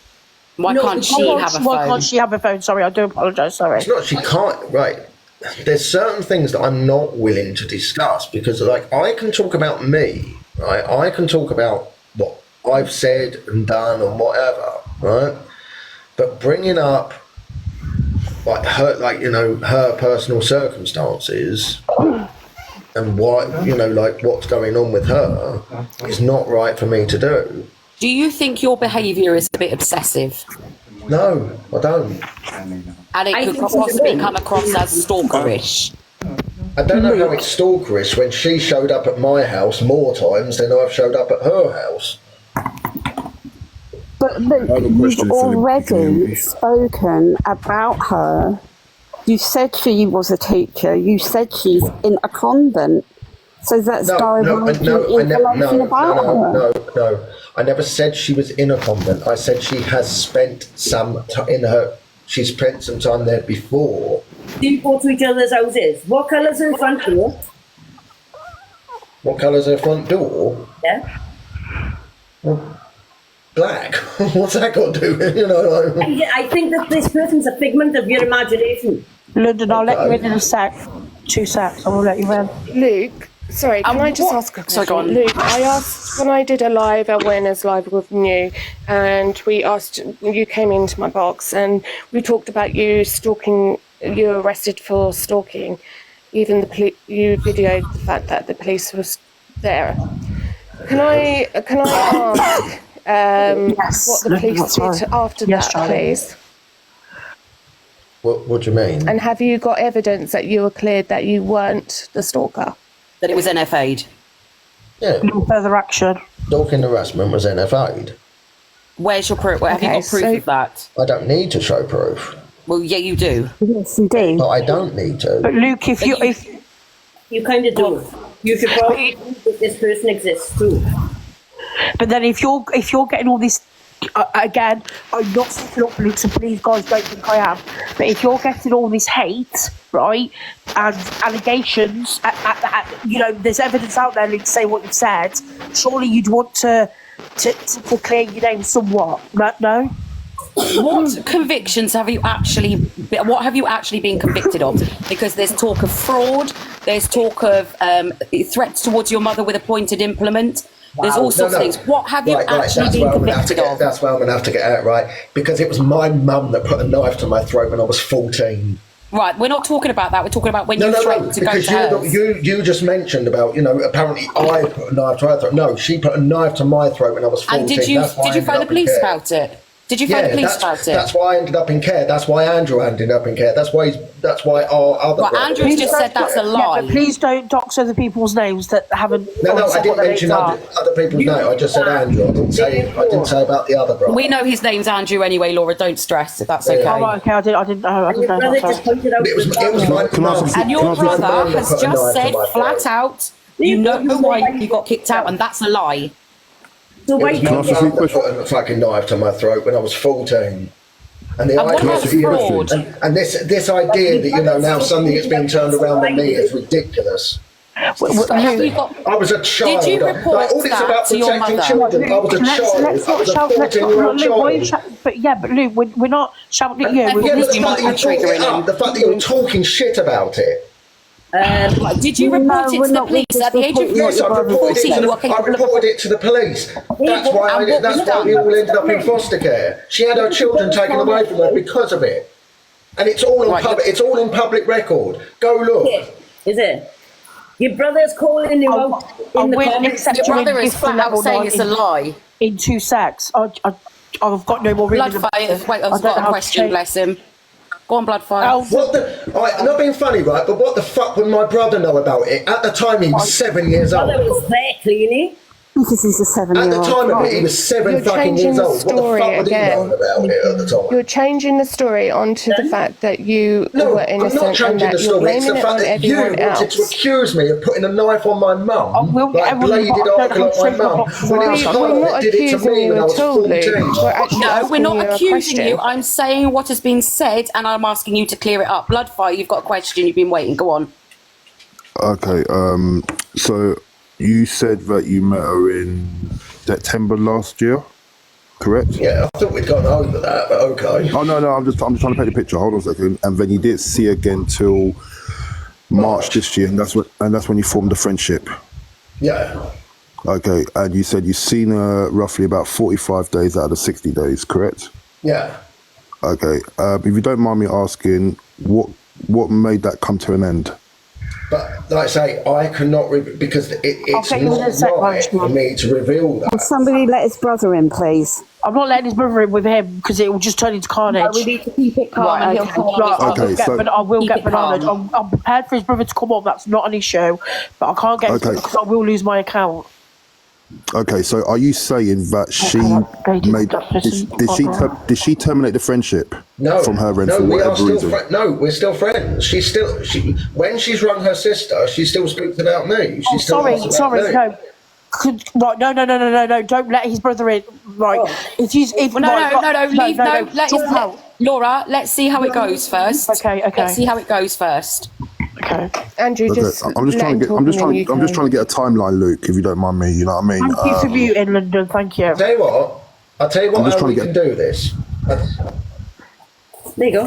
Speaker 3: Why
Speaker 9: No,
Speaker 3: can't
Speaker 9: but
Speaker 3: she
Speaker 9: why
Speaker 3: have a
Speaker 4: Why
Speaker 3: phone?
Speaker 4: can't she have a phone? Sorry, I do apologise. Sorry.
Speaker 8: It's not, she can't, right. There's certain things that I'm not willing to discuss because, like, I can talk about me, right? I can talk about what I've said and done and whatever, right? But bringing up, like, her personal circumstances and what, like, what's going on with her is not right for me to do.
Speaker 3: Do you think your behaviour is a bit obsessive?
Speaker 8: No, I don't.
Speaker 3: And it
Speaker 9: I
Speaker 3: could
Speaker 9: think so.
Speaker 3: possibly come across as stalkerish?
Speaker 8: I don't know how it's stalkerish when she showed up at my house more times than I've showed up at her house.
Speaker 7: But Luke,
Speaker 6: I have a
Speaker 7: you've
Speaker 6: question, Philip.
Speaker 7: already spoken about her. You said she was a teacher. You said she's in a convent. So that's diverging information about her.
Speaker 8: No. I never said she was in a convent. I said she has spent some time She's spent some time there before.
Speaker 9: Do you go to each other's houses? What colour's her front door?
Speaker 8: What colour's her front door?
Speaker 9: Yeah.
Speaker 8: Black. What's that got to do with it?
Speaker 9: I think that this person's a figment of your imagination.
Speaker 4: London, I'll let you in a sec. 2 secs. I will let you in.
Speaker 2: Luke, sorry, can I just ask a question?
Speaker 3: Sorry, go on.
Speaker 2: Luke, I asked when I did a awareness live with you, and we asked, you came into my box and we talked about you stalking, you were arrested for stalking. Even you videoed the fact that the police was there. Can I ask
Speaker 4: Yes.
Speaker 2: what the police did after
Speaker 4: Yes,
Speaker 2: that,
Speaker 4: Charlie.
Speaker 2: please?
Speaker 8: What do you mean?
Speaker 2: And have you got evidence that you were cleared that you weren't the stalker?
Speaker 3: That it was NFA'd?
Speaker 8: Yeah,
Speaker 4: No further action.
Speaker 8: stalking harassment was NFA'd.
Speaker 3: Where's your proof? Have you
Speaker 2: Okay,
Speaker 3: got proof
Speaker 2: so-
Speaker 3: of that?
Speaker 8: I don't need to show proof,
Speaker 3: Well, yeah, you do.
Speaker 7: Yes, indeed.
Speaker 8: but I don't need to.
Speaker 4: But Luke, if
Speaker 9: You kind of do. You should probably think that this person exists too.
Speaker 4: but then if you're getting all this again, I'm not sticking up for Luke, so please guys don't think I am. But if you're getting all this hate, right, and allegations, there's evidence out there, Luke, to say what you've said. Surely you'd want to clear your name somewhat. No.
Speaker 3: What convictions have you actually? What have you actually been convicted of? Because there's talk of fraud. There's talk of threats towards your mother with a pointed implement. There's all sorts of things. What have you actually been convicted of?
Speaker 8: That's where I'm going to have to get out, right? Because it was my mum that put a knife to my throat when I was 14.
Speaker 3: Right, we're not talking about that. We're talking about when
Speaker 8: No,
Speaker 3: you
Speaker 8: no,
Speaker 3: threatened to go
Speaker 8: because
Speaker 3: to hers.
Speaker 8: you just mentioned about, apparently I put a knife to her throat. No, she put a knife to my throat when I was 14.
Speaker 3: And did you
Speaker 8: That's why I
Speaker 3: phone the
Speaker 8: ended up in
Speaker 3: police
Speaker 8: care.
Speaker 3: about it? Did you phone the police about it?
Speaker 8: That's why I ended up in care. That's why Andrew ended up in care. That's why our other
Speaker 3: Well,
Speaker 8: brother-
Speaker 3: Andrew's just said that's a lie.
Speaker 4: Yeah, but please don't dox other people's names that haven't.
Speaker 8: No, I
Speaker 4: said
Speaker 8: didn't
Speaker 4: what their
Speaker 8: mention
Speaker 4: names
Speaker 8: other people's names. I just said Andrew. I didn't say about the other brother.
Speaker 3: We know his name's Andrew anyway, Laura. Don't stress if that's okay.
Speaker 4: Oh, right, okay, I didn't know.
Speaker 9: Your brother just pointed out
Speaker 8: It was my
Speaker 6: Can I ask
Speaker 8: mum.
Speaker 3: And your
Speaker 6: Can I ask
Speaker 3: brother
Speaker 8: mum
Speaker 3: has
Speaker 8: put a
Speaker 3: just
Speaker 8: knife
Speaker 3: said
Speaker 8: in my
Speaker 3: flat
Speaker 8: throat.
Speaker 3: out, you know why you got kicked out, and that's a lie.
Speaker 9: So
Speaker 8: It
Speaker 9: why
Speaker 8: was
Speaker 9: you
Speaker 8: my
Speaker 6: ask a
Speaker 8: mum
Speaker 6: few
Speaker 8: that
Speaker 6: questions?
Speaker 8: put a fucking knife to my throat when I was 14. And the
Speaker 3: And what
Speaker 8: idea
Speaker 3: about
Speaker 6: a few
Speaker 3: fraud?
Speaker 8: and this idea that now suddenly it's being turned around on me is ridiculous.
Speaker 3: Have you got-
Speaker 8: I was a child.
Speaker 3: Did you report
Speaker 8: all this
Speaker 3: that
Speaker 8: about
Speaker 3: to your
Speaker 8: protecting
Speaker 3: mother?
Speaker 8: children. I was a child.
Speaker 4: Let's
Speaker 8: I
Speaker 4: not
Speaker 8: was a
Speaker 4: shout. Let's not.
Speaker 8: 14-year-old
Speaker 4: Luke, why are you
Speaker 8: child.
Speaker 4: but Luke, we're not shouting at you.
Speaker 3: Yeah,
Speaker 4: We're
Speaker 8: Yeah, but the
Speaker 3: Listening
Speaker 8: fact that you're
Speaker 3: to triggering
Speaker 8: talking
Speaker 3: him.
Speaker 8: up, the fact that you're talking shit about it.
Speaker 3: Did you report
Speaker 7: No,
Speaker 3: it
Speaker 7: we're
Speaker 3: to the
Speaker 7: not
Speaker 3: police at the age of
Speaker 7: reporting
Speaker 8: Yes, I
Speaker 3: 14?
Speaker 8: reported,
Speaker 3: You are capable
Speaker 8: I
Speaker 3: of
Speaker 8: reported it to the police. That's why
Speaker 3: And what was done?
Speaker 8: we all ended up in foster care. She had her children taken away from her because of it, and it's all in
Speaker 3: Right,
Speaker 8: public. It's all in public record. Go look.
Speaker 9: Is it? Your brother's calling you out
Speaker 4: I
Speaker 9: in the
Speaker 4: will
Speaker 9: comments.
Speaker 4: accept
Speaker 3: Your
Speaker 4: you
Speaker 3: brother
Speaker 4: in
Speaker 3: is flat out
Speaker 4: level
Speaker 3: saying it's a
Speaker 4: 9
Speaker 3: lie.
Speaker 4: in 2 secs. I've got no more reading.
Speaker 3: Bloodfire. Wait,
Speaker 4: I
Speaker 3: I've
Speaker 4: don't
Speaker 3: got
Speaker 4: know
Speaker 3: a
Speaker 4: how to
Speaker 3: question,
Speaker 4: change-
Speaker 3: bless him. Go on, Bloodfire.
Speaker 4: Oh,
Speaker 8: What the? Not being funny, right? But what the fuck would my brother know about it? At the time, he was 7 years old.
Speaker 9: Brother was there cleaning.
Speaker 7: Because he's a
Speaker 8: At the
Speaker 7: 7-year-old.
Speaker 8: time of it, he was seven
Speaker 2: You're
Speaker 8: fucking
Speaker 2: changing
Speaker 8: years
Speaker 2: the
Speaker 8: old. What the
Speaker 2: story
Speaker 8: fuck would he
Speaker 2: again.
Speaker 8: know about it at the time?
Speaker 2: You're changing the story onto the fact that you
Speaker 8: No,
Speaker 2: were
Speaker 8: I'm
Speaker 2: innocent
Speaker 8: not
Speaker 2: and
Speaker 8: changing
Speaker 2: that
Speaker 8: the
Speaker 2: you're
Speaker 8: story. It's the
Speaker 2: blaming it
Speaker 8: fact
Speaker 2: on
Speaker 8: that you
Speaker 2: everyone
Speaker 8: wanted to
Speaker 2: else.
Speaker 8: accuse me of putting a knife on my mum,
Speaker 4: will get
Speaker 8: like
Speaker 4: everyone
Speaker 8: bladed
Speaker 4: involved. I don't
Speaker 8: article
Speaker 4: know
Speaker 8: on
Speaker 4: how
Speaker 8: my
Speaker 4: to
Speaker 8: mum.
Speaker 4: change
Speaker 8: When
Speaker 4: the
Speaker 8: it was
Speaker 4: box.
Speaker 2: We're
Speaker 8: God
Speaker 2: not
Speaker 8: that did it to
Speaker 2: accusing
Speaker 8: me
Speaker 2: you
Speaker 8: when I was
Speaker 2: at all,
Speaker 8: 14.
Speaker 2: Luke. We're actually
Speaker 3: No, we're
Speaker 2: asking
Speaker 3: not
Speaker 2: you a
Speaker 3: accusing
Speaker 2: question.
Speaker 3: you. I'm saying what has been said, and I'm asking you to clear it up. Bloodfire, you've got a question. You've been waiting. Go on.
Speaker 6: Okay, so you said that you met her in September last year, correct?
Speaker 8: Yeah, I thought we'd gone over that, but okay.
Speaker 6: Oh no, I'm just trying to paint the picture. Hold on a second. And then you didn't see her again till March this year, and that's when you formed a friendship.
Speaker 8: Yeah,
Speaker 6: Okay, and you said you've seen her roughly about 45 days out of the 60 days, correct?
Speaker 8: yeah.
Speaker 6: Okay, if you don't mind me asking, what made that come to an end?
Speaker 8: But like I say, I cannot because it's
Speaker 4: get you in a sec,
Speaker 8: not right
Speaker 4: Rachel.
Speaker 8: for me to reveal that.
Speaker 7: Somebody let his brother in, please.
Speaker 4: I'm not letting his brother in with him because it will just turn into carnage.
Speaker 5: No, we need to keep it calm
Speaker 4: Right,
Speaker 5: and he'll
Speaker 4: okay.
Speaker 5: come
Speaker 4: Right,
Speaker 5: on.
Speaker 6: Okay,
Speaker 4: I will get,
Speaker 6: so-
Speaker 4: I will
Speaker 3: Keep
Speaker 4: get
Speaker 3: it
Speaker 4: bananas.
Speaker 3: calm.
Speaker 4: I'm prepared for his brother to come on. That's not an issue, but I can't get
Speaker 6: Okay.
Speaker 4: because I will lose my account.
Speaker 6: Okay, so are you saying that she
Speaker 4: Okay,
Speaker 6: made did she terminate the friendship
Speaker 8: No,
Speaker 6: from her end
Speaker 8: no,
Speaker 6: for
Speaker 8: we are
Speaker 6: whatever
Speaker 8: still
Speaker 6: reason?
Speaker 8: no, we're still friends. When she's rung her sister, she still speaks about me. She still
Speaker 4: Sorry,
Speaker 8: asks about me.
Speaker 4: no. Right, no. Don't let his brother in. Right, if he's if
Speaker 3: Well,
Speaker 4: right, drop out.
Speaker 3: Laura, let's see how it goes first.
Speaker 4: Okay.
Speaker 3: Let's see how it goes first.
Speaker 4: Okay.
Speaker 2: Andrew,
Speaker 6: Okay,
Speaker 2: just
Speaker 6: I'm just trying to get I'm just trying to get a timeline, Luke, if you don't mind me, you know what I mean?
Speaker 4: Thank you for muting, London. Thank you.
Speaker 8: I'll tell you what,
Speaker 6: I'm just
Speaker 8: how
Speaker 6: trying
Speaker 8: we
Speaker 6: to
Speaker 8: can
Speaker 6: get-
Speaker 8: do this.
Speaker 9: There you go.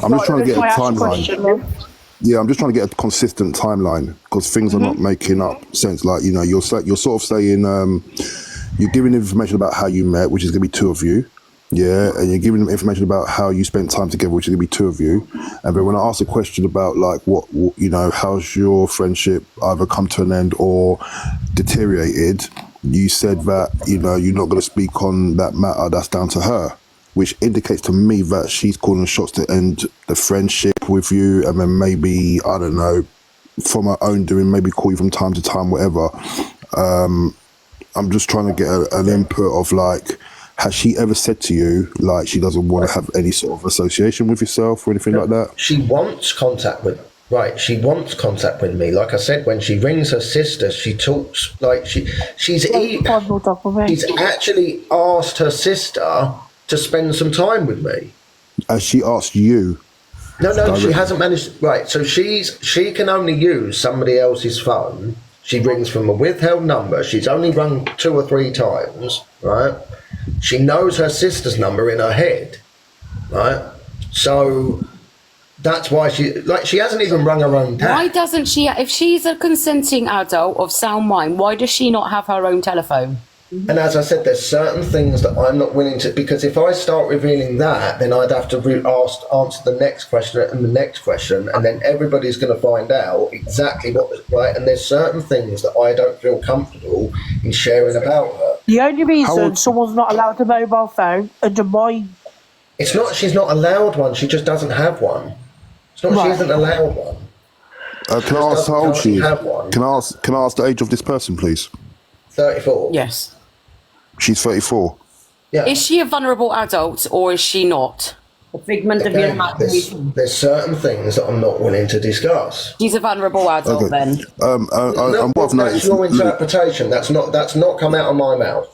Speaker 6: I'm just trying to get a
Speaker 4: That's why I asked the
Speaker 6: timeline.
Speaker 4: question.
Speaker 6: Yeah, I'm just trying to get a consistent timeline because things are not making up sense. Like, you know, you're sort of saying you're giving information about how you met, which is going to be 2 of you. Yeah, and you're giving them information about how you spent time together, which is going to be 2 of you. And then when I ask a question about like what you know, how's your friendship either come to an end or deteriorated, you said that, you know, you're not going to speak on that matter. That's down to her, which indicates to me that she's calling shots to end the friendship with you, and then maybe, I don't know, from her own doing, maybe call you from time to time, whatever. I'm just trying to get an input of like, has she ever said to you like she doesn't want to have any sort of association with yourself or anything like that?
Speaker 8: She wants contact with me. Like I said, when she rings her sister, she talks like she's actually asked her sister to spend some time with me.
Speaker 6: Has she asked you?
Speaker 8: No, she
Speaker 6: Directly.
Speaker 8: hasn't managed. Right, so she can only use somebody else's phone. She rings from a withheld number. She's only rung 2 or 3 times, right? She knows her sister's number in her head, right? So that's why she hasn't even rung her own dad.
Speaker 3: Why doesn't she, if she's a consenting adult of sound mind, why does she not have her own telephone?
Speaker 8: And as I said, there's certain things that I'm not willing to, because if I start revealing that, then I'd have to answer the next question and the next question, and then everybody's going to find out exactly what was right. And there's certain things that I don't feel comfortable in sharing about her.
Speaker 4: The only reason someone's not allowed a mobile phone under my...
Speaker 8: It's not she's not allowed one, she just doesn't have one. It's not she isn't allowed one.
Speaker 6: Can I ask how old she is?
Speaker 8: Have one.
Speaker 6: Can I ask the age of this person, please?
Speaker 8: 34.
Speaker 3: Yes.
Speaker 6: She's 34.
Speaker 8: Yeah.
Speaker 3: Is she a vulnerable adult or is she not?
Speaker 9: A figment of your imagination.
Speaker 8: There's certain things that I'm not willing to discuss.
Speaker 3: She's a vulnerable adult then.
Speaker 6: And what I've noticed,
Speaker 8: that's your interpretation. That's not come out of my mouth.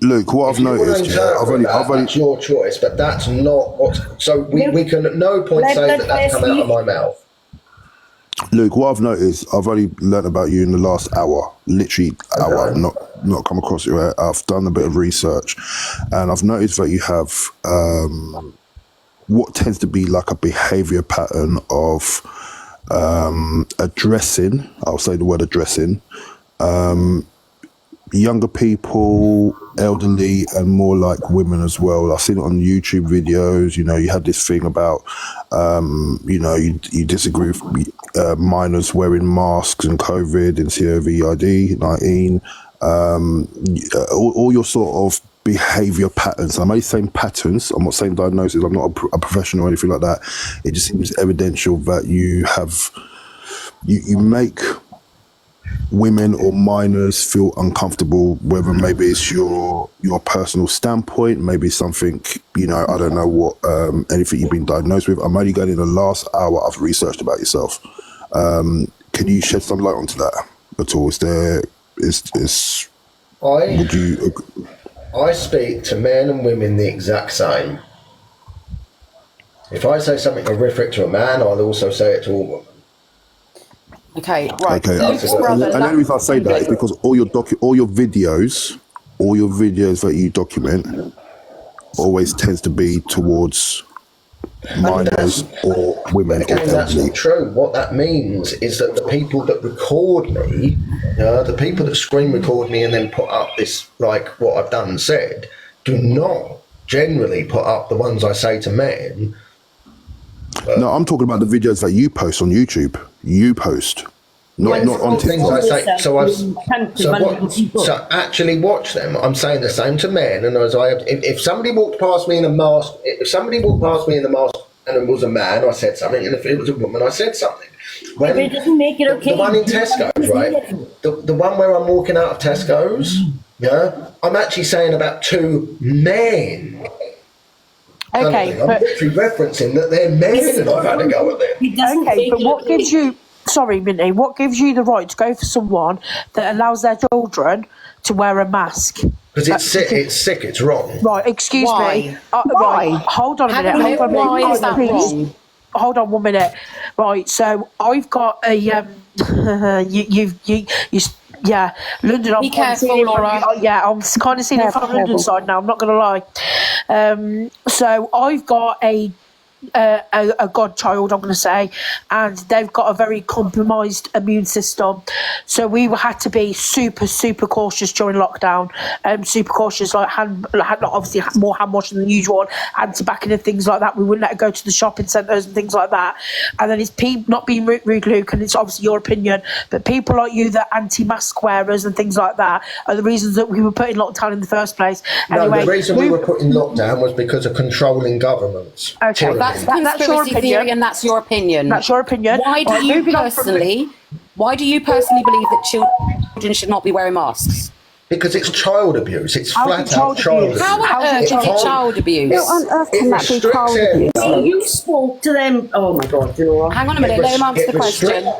Speaker 6: Luke, what I've noticed,
Speaker 8: that's your choice, but that's not what. So we can at no point say that that's come out of my mouth.
Speaker 6: Luke, what I've noticed, I've only learnt about you in the last hour, literally hour, not come across you. I've done a bit of research, and I've noticed that you have what tends to be like a behaviour pattern of addressing. I'll say the word addressing. Younger people, elderly, and more like women as well. I've seen it on YouTube videos. You know, you had this thing about, you disagree with minors wearing masks and COVID and COVID-19. All your sort of behaviour patterns. I'm only saying patterns. I'm not saying diagnosis. I'm not a professional or anything like that. It just seems evidential that you have, you make women or minors feel uncomfortable, whether maybe it's your personal standpoint, maybe something, I don't know what, anything you've been diagnosed with. I'm only going in the last hour I've researched about yourself. Can you shed some light onto that at all?
Speaker 8: I speak to men and women the exact same. If I say something horrific to a man, I'll also say it to a woman.
Speaker 3: Okay, right.
Speaker 6: Okay, and the only reason I say that is because all your videos that you document always tends to be towards minors or women.
Speaker 8: Again, that's not true. What that means is that the people that record me, the people that screen record me and then put up this, like what I've done and said, do not generally put up the ones I say to men.
Speaker 6: No, I'm talking about the videos that you post on YouTube. You post, not on TikTok.
Speaker 8: So actually watch them. I'm saying the same to men. And if somebody walked past me in a mask, and it was a man, I said something. And if it was a woman, I said something.
Speaker 9: But it doesn't make it okay.
Speaker 8: The one in Tesco's, right? The one where I'm walking out of Tesco's, I'm actually saying about two men.
Speaker 4: Okay,
Speaker 8: I'm literally referencing that they're men and I've had to go at them.
Speaker 4: Okay, but what gives you... Sorry, Minnie, what gives you the right to go for someone that allows their children to wear a mask?
Speaker 8: Because it's sick, it's wrong.
Speaker 4: Right, excuse me. Right, hold on a minute.
Speaker 3: Why is that wrong?
Speaker 4: Hold on 1 minute. Right, so I've got a... London.
Speaker 3: Be careful, Laura.
Speaker 4: I'm kind of seeing it from London side now. I'm not going to lie. So I've got a godchild, I'm going to say, and they've got a very compromised immune system. So we had to be super, super cautious during lockdown. Super cautious, like obviously more hand washing than usual, anti-backing and things like that. We wouldn't let her go to the shopping centres and things like that. And then it's not being rude, Luke, and it's obviously your opinion, but people like you that anti-mask wearers and things like that are the reasons that we were put in lockdown in the first place. Anyway,
Speaker 8: the reason we were put in lockdown was because of controlling governments.
Speaker 4: Okay.
Speaker 3: That's conspiracy theory, and that's your opinion.
Speaker 4: That's your opinion.
Speaker 3: Why do you personally believe that children should not be wearing masks?
Speaker 8: Because it's child abuse. It's flat out child abuse.
Speaker 3: How on earth is it child abuse?
Speaker 7: How on earth can that be child abuse?
Speaker 9: You spoke to them. Oh my God, you know.
Speaker 3: Hang on a minute, let him answer the question.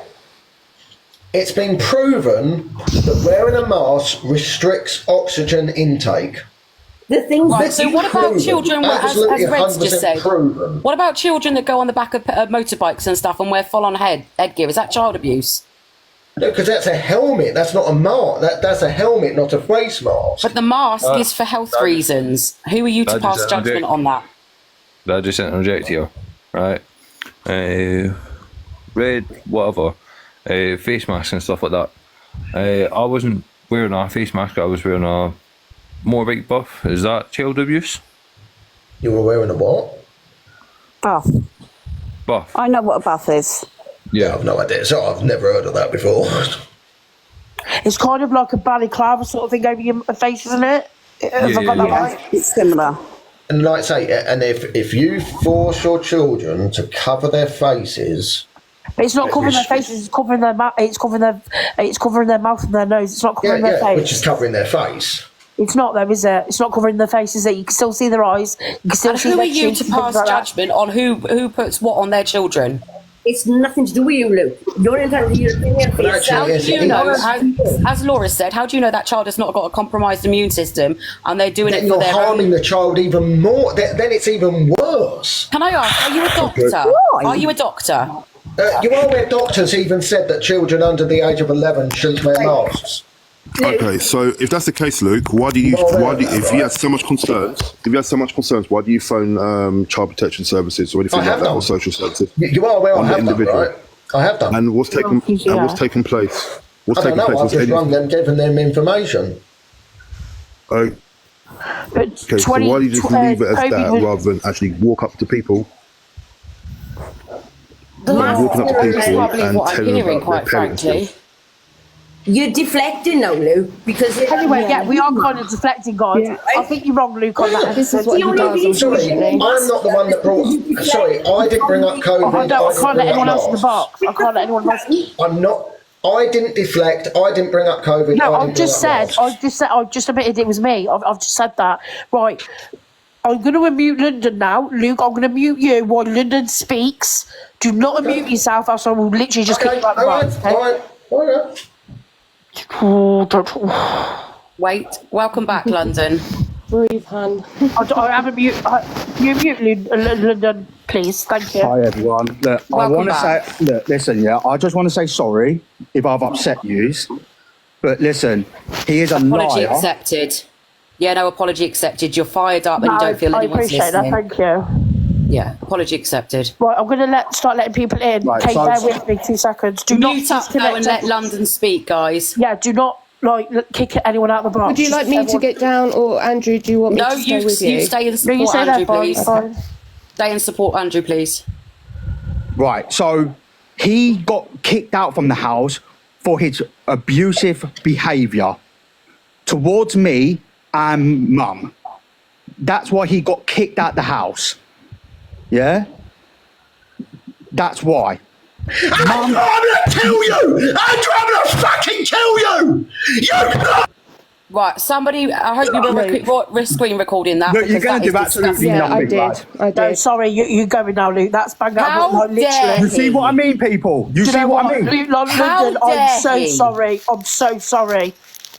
Speaker 8: It's been proven that wearing a mask restricts oxygen intake.
Speaker 9: The things
Speaker 3: Right, so what about children, as Red's just said?
Speaker 8: Proven.
Speaker 3: What about children that go on the back of motorbikes and stuff and wear full-on headgear? Is that child abuse?
Speaker 8: No, because that's a helmet. That's not a mask. That's a helmet, not a face mask.
Speaker 3: But the mask is for health reasons. Who are you to pass judgment on that?
Speaker 10: I just interject here, right? Red, whatever, face masks and stuff like that. I wasn't wearing a face mask. I was wearing a more about Buff? Is that child abuse?
Speaker 8: You were wearing a what?
Speaker 7: Buff.
Speaker 10: Buff.
Speaker 7: I know what a buff is.
Speaker 8: Yeah, I've no idea. So I've never heard of that before.
Speaker 4: It's kind of like a balaclava sort of thing over your face, isn't it? Have I got that right?
Speaker 7: It's similar.
Speaker 8: And like I say, and if you force your children to cover their faces,
Speaker 4: But it's not covering their faces. It's covering their mouth. It's covering their mouth and their nose. It's not covering their face.
Speaker 8: which is covering their face.
Speaker 4: It's not though, is it? It's not covering their faces. That you can still see their eyes. You can still
Speaker 3: And
Speaker 4: see
Speaker 3: who
Speaker 4: their
Speaker 3: are you
Speaker 4: cheeks
Speaker 3: to
Speaker 4: and things
Speaker 3: pass
Speaker 4: like that.
Speaker 3: judgment on who puts what on their children?
Speaker 9: It's nothing to do with you, Luke. You're entitled to your opinion for
Speaker 8: But
Speaker 9: yourself.
Speaker 8: actually,
Speaker 3: How do you know, as Laura said, how do you know that child has not got a compromised immune system and they're doing
Speaker 8: Then
Speaker 3: it for
Speaker 8: you're
Speaker 3: their
Speaker 8: harming
Speaker 3: own?
Speaker 8: the child even more. Then it's even worse.
Speaker 3: Can I ask, are you a doctor? Are you a doctor?
Speaker 8: You are aware doctors even said that children under the age of 11 shouldn't wear masks.
Speaker 6: Okay, so if that's the case, Luke, if you had so much concerns, why do you phone child protection services or anything
Speaker 8: I
Speaker 6: like
Speaker 8: have
Speaker 6: that,
Speaker 8: done.
Speaker 6: or social services?
Speaker 8: You are aware I
Speaker 6: On the
Speaker 8: have done,
Speaker 6: individual.
Speaker 8: right? I have done.
Speaker 6: And what's taken place? What's
Speaker 8: I don't
Speaker 6: taken
Speaker 8: know.
Speaker 6: place?
Speaker 8: I've
Speaker 6: Was
Speaker 8: just
Speaker 6: any,
Speaker 8: rung them, given them information.
Speaker 6: okay,
Speaker 4: But
Speaker 6: so why do you just leave it as that rather than actually walk up to people? Walking up to
Speaker 3: I can't
Speaker 6: people
Speaker 3: believe
Speaker 6: and
Speaker 3: what I'm
Speaker 6: telling them
Speaker 3: hearing,
Speaker 6: about
Speaker 3: quite
Speaker 6: their parenting.
Speaker 3: frankly.
Speaker 9: You're deflecting now, Luke, because
Speaker 4: anyway, yeah, we are kind of deflecting, guys. I think you're wrong, Luke, on that.
Speaker 9: This is what he does.
Speaker 8: Sorry, I'm not the one that brought. Sorry, I didn't bring up COVID.
Speaker 4: I can't let
Speaker 8: didn't
Speaker 4: anyone
Speaker 8: bring up
Speaker 4: else in the
Speaker 8: masks.
Speaker 4: box. I can't let anyone else.
Speaker 8: I'm not. I didn't deflect. I didn't bring up COVID.
Speaker 4: No,
Speaker 8: I
Speaker 4: I've
Speaker 8: didn't
Speaker 4: just
Speaker 8: bring up
Speaker 4: said.
Speaker 8: masks.
Speaker 4: I've just admitted it was me. I've just said that. Right. I'm going to unmute London now. Luke, I'm going to mute you while London speaks. Do not unmute yourself, else I will literally just kick you out the box.
Speaker 8: All right.
Speaker 3: Wait, welcome back, London.
Speaker 2: Breathe, hun.
Speaker 4: I haven't mute. You mute London, please. Thank you.
Speaker 11: Hi everyone. Look, I
Speaker 3: Welcome
Speaker 11: want to
Speaker 3: back.
Speaker 11: say, look, listen, yeah, I just want to say sorry if I've upset you. But listen, he is a
Speaker 3: Apology
Speaker 11: liar.
Speaker 3: accepted. Yeah, no, apology accepted. You're fired up and you don't feel
Speaker 4: I
Speaker 3: anyone's
Speaker 4: appreciate
Speaker 3: listening.
Speaker 4: that. Thank you.
Speaker 3: Yeah, apology accepted.
Speaker 4: Right, I'm going to start letting people in.
Speaker 11: Right,
Speaker 4: Okay,
Speaker 11: so-
Speaker 4: bear with me 2 seconds. Do not
Speaker 3: Mute up though
Speaker 4: disconnect
Speaker 3: and let
Speaker 4: anyone.
Speaker 3: London speak, guys.
Speaker 4: Yeah, do not kick anyone out of the box.
Speaker 2: Would you like me to get down, or Andrew, do you want me
Speaker 3: No,
Speaker 2: to stay
Speaker 3: you
Speaker 2: with you?
Speaker 3: stay and
Speaker 4: No,
Speaker 3: support
Speaker 4: you say
Speaker 3: Andrew,
Speaker 4: that, fine,
Speaker 3: please.
Speaker 4: fine.
Speaker 3: Stay and support Andrew, please.
Speaker 11: Right, so he got kicked out from the house for his abusive behaviour towards me and mum. That's why he got kicked out the house. Yeah? That's why.
Speaker 8: I'm gonna kill you! I'm gonna fucking kill you!
Speaker 3: Right, somebody, I hope you were screen recording that.
Speaker 11: No, you're
Speaker 3: because
Speaker 11: going
Speaker 3: that
Speaker 11: to
Speaker 3: is
Speaker 11: do absolutely
Speaker 3: disgusting.
Speaker 2: Yeah, I
Speaker 11: nothing.
Speaker 2: did.
Speaker 11: Right?
Speaker 2: I
Speaker 4: No,
Speaker 2: did.
Speaker 4: sorry, you going now, Luke. That's bang
Speaker 3: How
Speaker 4: out.
Speaker 3: dare
Speaker 4: Literally.
Speaker 11: You see what I mean, people? You
Speaker 4: Do you
Speaker 11: see
Speaker 4: know
Speaker 11: what I mean?
Speaker 4: Luke,
Speaker 3: How
Speaker 4: London,
Speaker 3: dare
Speaker 4: I'm so
Speaker 3: he?
Speaker 4: sorry. I'm so sorry.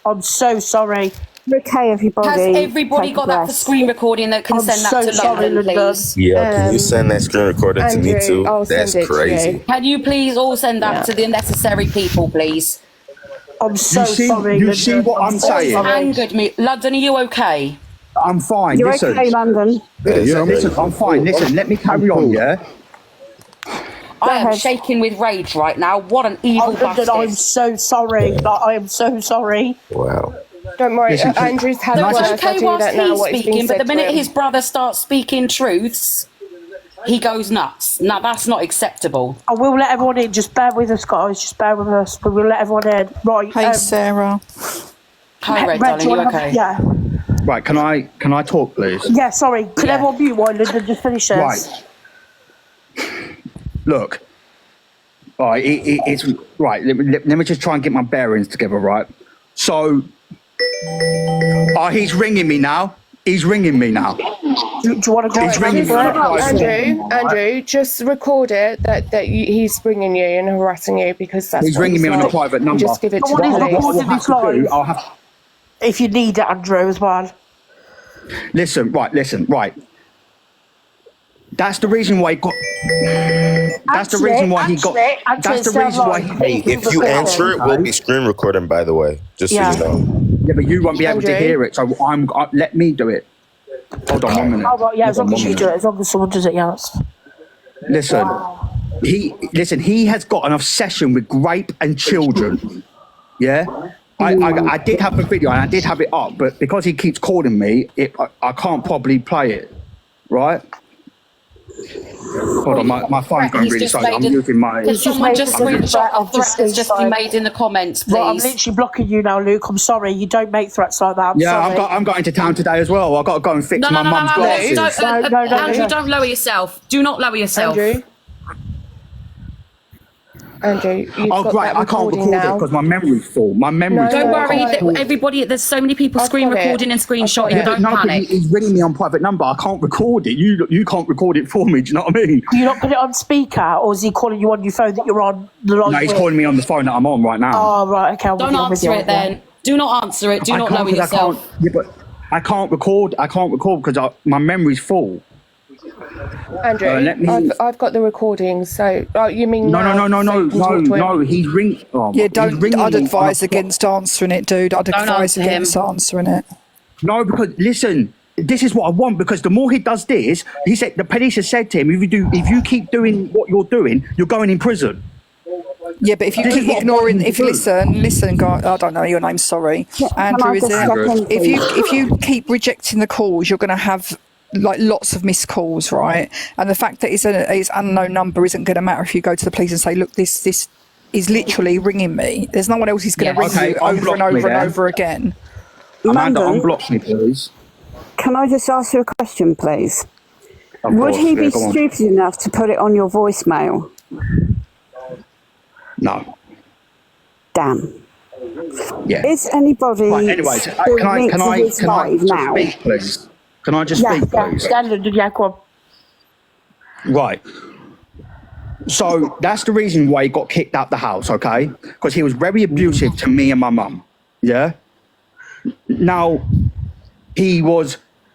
Speaker 4: I'm so sorry.
Speaker 7: Okay, everybody.
Speaker 3: Has everybody
Speaker 7: take a
Speaker 3: got that for
Speaker 7: breath.
Speaker 3: screen recording that can
Speaker 4: I'm
Speaker 3: send
Speaker 4: so
Speaker 3: that to
Speaker 4: sorry,
Speaker 3: London,
Speaker 4: London.
Speaker 3: please?
Speaker 12: Yeah, can you
Speaker 2: Um,
Speaker 12: send that screen recording to me
Speaker 2: Andrew,
Speaker 12: too?
Speaker 2: I'll
Speaker 12: That's
Speaker 2: send it to
Speaker 12: crazy.
Speaker 2: you.
Speaker 3: Can you please all send that to the necessary people, please?
Speaker 4: I'm so
Speaker 11: see-
Speaker 4: sorry.
Speaker 11: you
Speaker 4: London.
Speaker 11: see what I'm
Speaker 3: It's
Speaker 11: saying?
Speaker 3: angered me. London, are you okay?
Speaker 11: I'm fine.
Speaker 7: You're
Speaker 11: Listen.
Speaker 7: okay, London.
Speaker 11: Listen, I'm fine. Listen, let me carry on, yeah?
Speaker 3: I am
Speaker 7: ahead.
Speaker 3: shaking with rage right now. What an evil
Speaker 4: London, I'm
Speaker 3: bastard.
Speaker 4: so sorry. Like, I am so sorry.
Speaker 12: Wow.
Speaker 2: Don't worry,
Speaker 11: Listen,
Speaker 2: Andrew's had
Speaker 3: No,
Speaker 2: words.
Speaker 3: it's
Speaker 2: I'll
Speaker 3: okay
Speaker 2: do
Speaker 3: whilst
Speaker 2: that now.
Speaker 3: he's
Speaker 2: What is being
Speaker 3: speaking, but
Speaker 2: said
Speaker 3: the
Speaker 2: to
Speaker 3: minute
Speaker 2: him.
Speaker 3: his brother starts speaking truths, he goes nuts. Now, that's not acceptable.
Speaker 4: I will let everyone in. Just bear with us, guys. Just bear with us. But we'll let everyone in. Right.
Speaker 13: Hey, Sarah.
Speaker 3: Hi, Red,
Speaker 4: Red,
Speaker 3: darling,
Speaker 4: do
Speaker 3: you
Speaker 4: wanna have-
Speaker 3: okay?
Speaker 4: Yeah.
Speaker 11: Right, can I talk, please?
Speaker 4: Yeah, sorry. Could
Speaker 3: Yeah.
Speaker 4: everyone mute while London just finishes?
Speaker 11: Right. Look. Right, it's right. Let me just try and get my bearings together, right? So, he's ringing me now. He's ringing me now.
Speaker 4: Do you want to go?
Speaker 11: He's ringing me.
Speaker 2: Andrew, just record it that he's ringing you and harassing you, because that's
Speaker 11: He's
Speaker 2: what
Speaker 11: ringing me on a
Speaker 2: like.
Speaker 11: private number.
Speaker 2: Just give it to
Speaker 4: Someone is
Speaker 2: the police.
Speaker 4: recording
Speaker 11: What
Speaker 4: this
Speaker 11: I'll have to do,
Speaker 4: live.
Speaker 11: I'll have.
Speaker 4: If you need it, Andrew, as well.
Speaker 11: Listen, right. That's the reason why he got. That's the reason why he got. That's the reason why.
Speaker 12: Hey, if you answer it, we'll be screen recording, by the way. Just so you know.
Speaker 11: Yeah, but you won't be able to
Speaker 2: Andrew?
Speaker 11: hear it, so let me do it. Hold on 1 minute.
Speaker 4: Oh, right, yeah, as
Speaker 11: Hold
Speaker 4: long
Speaker 11: on
Speaker 4: as
Speaker 11: 1
Speaker 4: you do
Speaker 11: minute.
Speaker 4: it, as long as someone does it, yeah.
Speaker 11: Listen, he has got an obsession with grape and children. Yeah, I did have the video and I did have it up, but because he keeps calling me, I can't probably play it, right? Hold on, my phone's going really slow. I'm using my...
Speaker 3: Can someone just screenshot a threat that's just been made in the comments, please?
Speaker 4: Right, I'm literally blocking you now, Luke. I'm sorry. You don't make threats like that. I'm sorry.
Speaker 11: I'm going to town today as well. I've got to go and fix my mum's glasses.
Speaker 3: Andrew, don't lower yourself. Do not lower yourself.
Speaker 2: Andrew, you've
Speaker 11: oh,
Speaker 2: got
Speaker 11: great.
Speaker 2: that
Speaker 11: I can't record
Speaker 2: now.
Speaker 11: it because my memory's full. My memory's
Speaker 3: Don't
Speaker 11: full.
Speaker 3: worry. Everybody, there's so many people screen recording and screenshotting. Don't panic.
Speaker 11: He's ringing me on private number. I can't record it. You can't record it for me. Do you know what I mean?
Speaker 4: You not put it on speaker, or is he calling you on your phone that you're on the line?
Speaker 11: No, he's calling me on the phone that I'm on right now.
Speaker 4: Oh, right. Okay.
Speaker 3: Don't answer it then. Do not answer it. Do not lower yourself.
Speaker 11: But I can't record. I can't record because my memory's full.
Speaker 2: Andrew, I've got the recording. So, you mean
Speaker 11: no. He's ringing. Oh,
Speaker 13: yeah, I'd advise against answering it, dude. I'd advise against answering it.
Speaker 11: No, because listen, this is what I want. Because the more he does this, he said the police has said to him, if you keep doing what you're doing, you're going in prison.
Speaker 13: Yeah, but if you keep ignoring, listen, guys, I don't know your name. Sorry, Andrew, is it? If you keep rejecting the calls, you're going to have like lots of missed calls, right? And the fact that it's an unknown number isn't going to matter if you go to the police and say, look, this is literally ringing me. There's no one else who's going to ring you over and over and over again.
Speaker 11: Amanda, unblock me, please.
Speaker 7: Can I just ask you a question, please? Would he be stupid enough to put it on your voicemail?
Speaker 11: No.
Speaker 7: Damn.
Speaker 11: Yeah.
Speaker 7: Is anybody
Speaker 11: right, anyways, can I speak, please? Can I just speak, please?
Speaker 4: Yeah, go on.
Speaker 11: Right. So that's the reason why he got kicked out the house, okay? Because he was very abusive to me and my mum. Yeah. Now, he's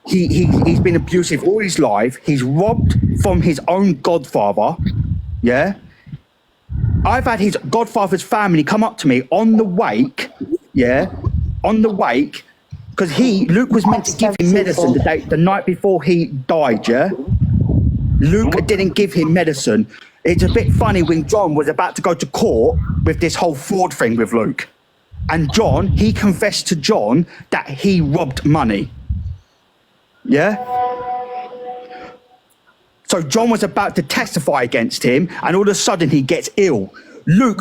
Speaker 11: been abusive all his life. He's robbed from his own godfather. Yeah. I've had his godfather's family come up to me on the wake. Yeah. On the wake. Because Luke was meant to give him medicine the night before he died, yeah? Luke didn't give him medicine. It's a bit funny when John was about to go to court with this whole fraud thing with Luke. And he confessed to John that he robbed money. Yeah? So John was about to testify against him, and all of a sudden he gets ill. Luke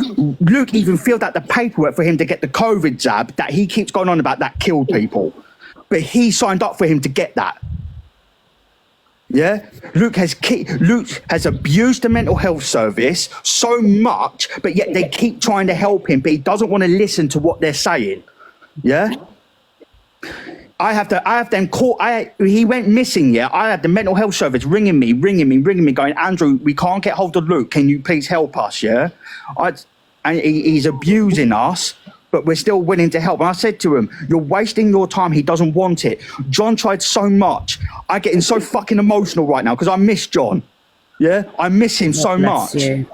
Speaker 11: even filled out the paperwork for him to get the COVID jab that he keeps going on about that killed people. But he signed up for him to get that. Yeah? Luke has abused the mental health service so much, but yet they keep trying to help him, but he doesn't want to listen to what they're saying. Yeah? He went missing, yeah? I had the mental health service ringing me, going, Andrew, we can't get hold of Luke. Can you please help us, yeah? And he's abusing us, but we're still willing to help. And I said to him, you're wasting your time. He doesn't want it. John tried so much. I'm getting so fucking emotional right now because I miss John. Yeah? I miss him so much. Yeah,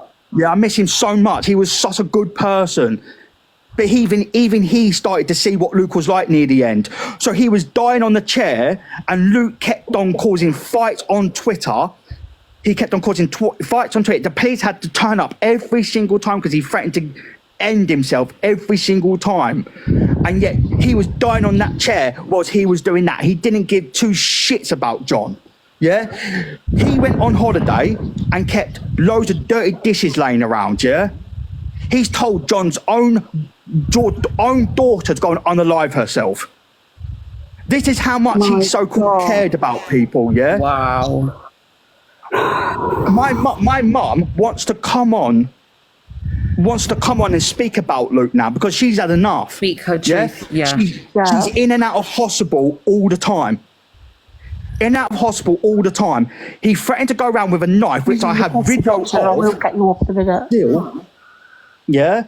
Speaker 11: I miss him so much. He was such a good person. But even he started to see what Luke was like near the end. So he was dying on the chair, and Luke kept on causing fights on Twitter. He kept on causing fights on Twitter. The police had to turn up every single time because he threatened to end himself every single time. And yet he was dying on that chair whilst he was doing that. He didn't give two shits about John. Yeah? He went on holiday and kept loads of dirty dishes laying around, yeah? He's told John's own daughter to go and unalive herself. This is how much he so-called cared about people, yeah?
Speaker 3: Wow.
Speaker 11: My mum wants to come on and speak about Luke now because she's had enough.
Speaker 3: Speak her truth, yeah.
Speaker 11: She's in and out of hospital all the time. In and out of hospital all the time. He threatened to go around with a knife, which I have video of.
Speaker 4: I will get you off the minute.
Speaker 11: Still, yeah.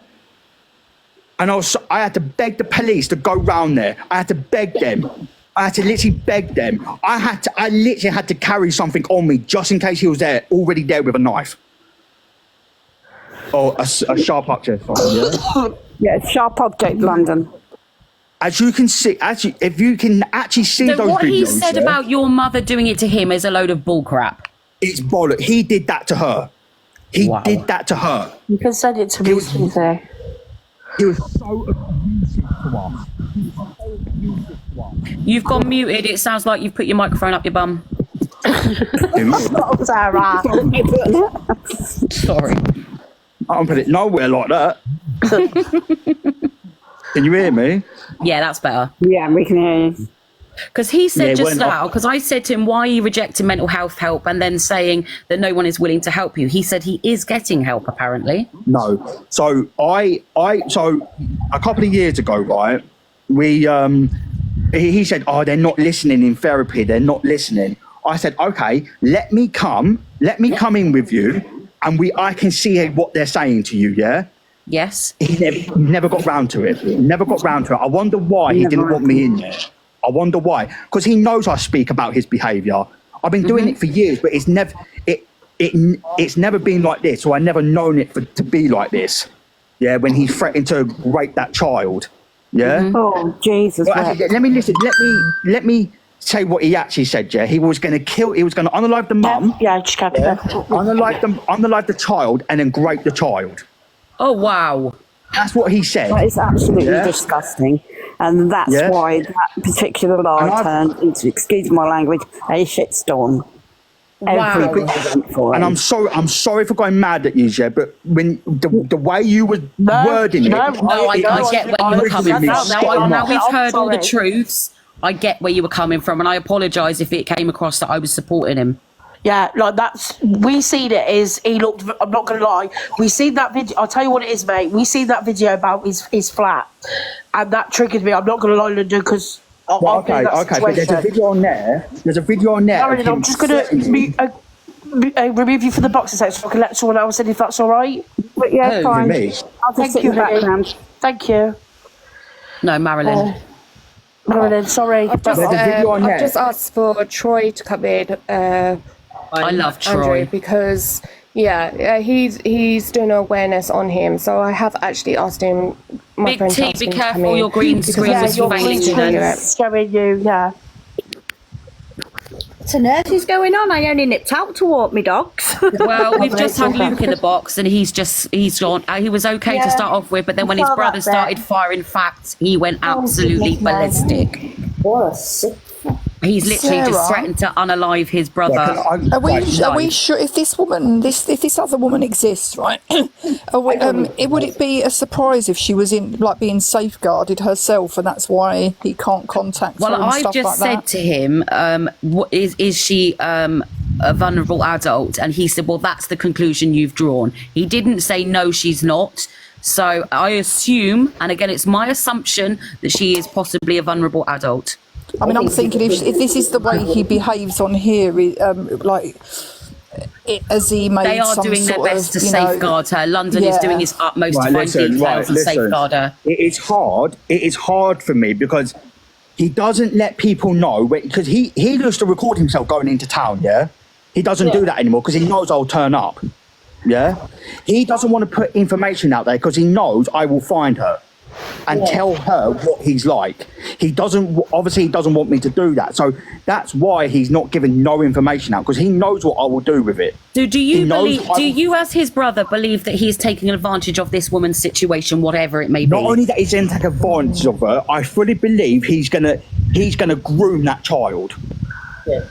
Speaker 11: And I had to beg the police to go round there. I had to beg them. I had to literally beg them. I literally had to carry something on me just in case he was already there with a knife. Or a sharp object.
Speaker 7: Yeah, sharp object, London.
Speaker 11: As you can see, if you can actually see
Speaker 3: so
Speaker 11: those videos.
Speaker 3: What he said about your mother doing it to him is a load of bullcrap.
Speaker 11: It's bollocks. He did that to her. He did that to her.
Speaker 4: You can send it to me, Tuesday.
Speaker 11: He was so abusive to us. He was so abusive to us.
Speaker 3: You've gone muted. It sounds like you've put your microphone up your bum.
Speaker 4: Sarah.
Speaker 3: Sorry.
Speaker 11: I don't put it nowhere like that. Can you hear me?
Speaker 3: Yeah, that's better.
Speaker 7: Yeah, we can hear you.
Speaker 3: Because he said
Speaker 11: Yeah,
Speaker 3: just
Speaker 11: when
Speaker 3: now, because I said to him, why are you rejecting mental health help and then saying that no one is willing to help you? He said he is getting help, apparently.
Speaker 11: No. So so a couple of years ago, right, he said, oh, they're not listening in therapy. They're not listening. I said, okay, let me come in with you and I can see what they're saying to you, yeah?
Speaker 3: Yes.
Speaker 11: He never got round to it. I wonder why he didn't want me in there. I wonder why. Because he knows I speak about his behaviour. I've been doing it for years, but it's never been like this, so I never known it to be like this. Yeah, when he threatened to rape that child. Yeah.
Speaker 7: Oh Jesus!
Speaker 11: Well, actually, let me listen. Let me say what he actually said. Yeah, he was going to unalive the mum.
Speaker 4: Yeah, just kept
Speaker 11: unalive the child, and then rape the child.
Speaker 3: Oh wow.
Speaker 11: That's what he said.
Speaker 7: That is absolutely disgusting. And that's why that particular lie turned into, excuse my language, a shitstorm. Everybody went for it.
Speaker 11: And I'm sorry for going mad at you, yeah, but when the way you were wording it,
Speaker 3: I get where you were coming from. Now we've heard all the truths. I get where you were coming from, and I apologise if it came across that I was supporting him.
Speaker 4: Yeah, like we seen it is he looked, I'm not going to lie, we seen that video, I'll tell you what it is, mate, we seen that video about his flat, and that triggered me, I'm not going to lie, London, because
Speaker 11: okay, but there's a video on there,
Speaker 4: Marilyn, I'm just going to remove you from the box a second so I can let someone else in if that's alright.
Speaker 7: But yeah, fine. I'll just sit in the background.
Speaker 4: Thank you.
Speaker 3: No, Marilyn.
Speaker 4: Marilyn, sorry.
Speaker 14: I've just asked for Troy to come in.
Speaker 3: I love Troy
Speaker 14: Andrew, because he's doing awareness on him. So I have actually asked him. My
Speaker 3: Big T, be careful your green screen is failing you.
Speaker 4: Showing you, yeah.
Speaker 9: What's on earth is going on? I only nipped out to walk my dogs.
Speaker 3: Well, we've just had Luke in the box, and he's gone. He was okay to start off with, but then when his brother started firing facts, he went absolutely ballistic.
Speaker 9: What a sick.
Speaker 3: He's literally just threatened to unalive his brother.
Speaker 13: Are we sure if this other woman exists, right? Would it be a surprise if she was being safeguarded herself, and that's why he can't contact her?
Speaker 3: Well, I've just said to him, is she a vulnerable adult? And he said, well, that's the conclusion you've drawn. He didn't say no, she's not. So I assume, and again, it's my assumption, that she is possibly a vulnerable adult.
Speaker 13: I mean, I'm thinking if this is the way he behaves on here, as he made
Speaker 3: they are doing their best to safeguard her. London is doing his utmost to find details and safeguard her.
Speaker 11: It is hard for me because he doesn't let people know, because he used to record himself going into town, yeah? He doesn't do that anymore because he knows I'll turn up, yeah? He doesn't want to put information out there because he knows I will find her and tell her what he's like. He doesn't want me to do that. So that's why he's not giving no information out, because he knows what I will do with it.
Speaker 3: Do you as his brother believe that he's taking advantage of this woman's situation, whatever it may be?
Speaker 11: Not only that he's going to take advantage of her, I fully believe he's gonna groom that child.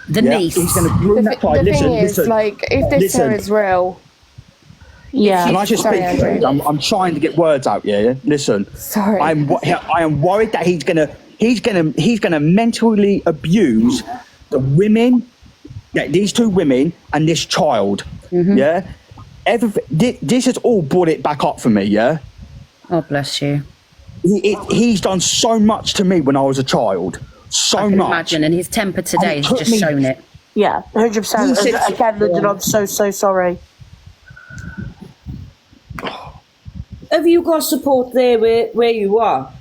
Speaker 3: The niece.
Speaker 11: He's going to groom that child.
Speaker 14: The thing is, if this is real.
Speaker 4: Yeah.
Speaker 11: Can I just speak? I'm trying to get words out. Yeah. Listen.
Speaker 14: Sorry.
Speaker 11: I am worried that he's gonna mentally abuse the women, these two women and this child. Mm-hmm. Yeah. This has all brought it back up for me. Yeah.
Speaker 3: Oh, bless you.
Speaker 11: He's done so much to me when I was a child. I can
Speaker 3: imagine, and his temper today has just shown it.
Speaker 4: Yeah, 100%. Again, London, I'm so sorry.
Speaker 9: Have you got support there where you are?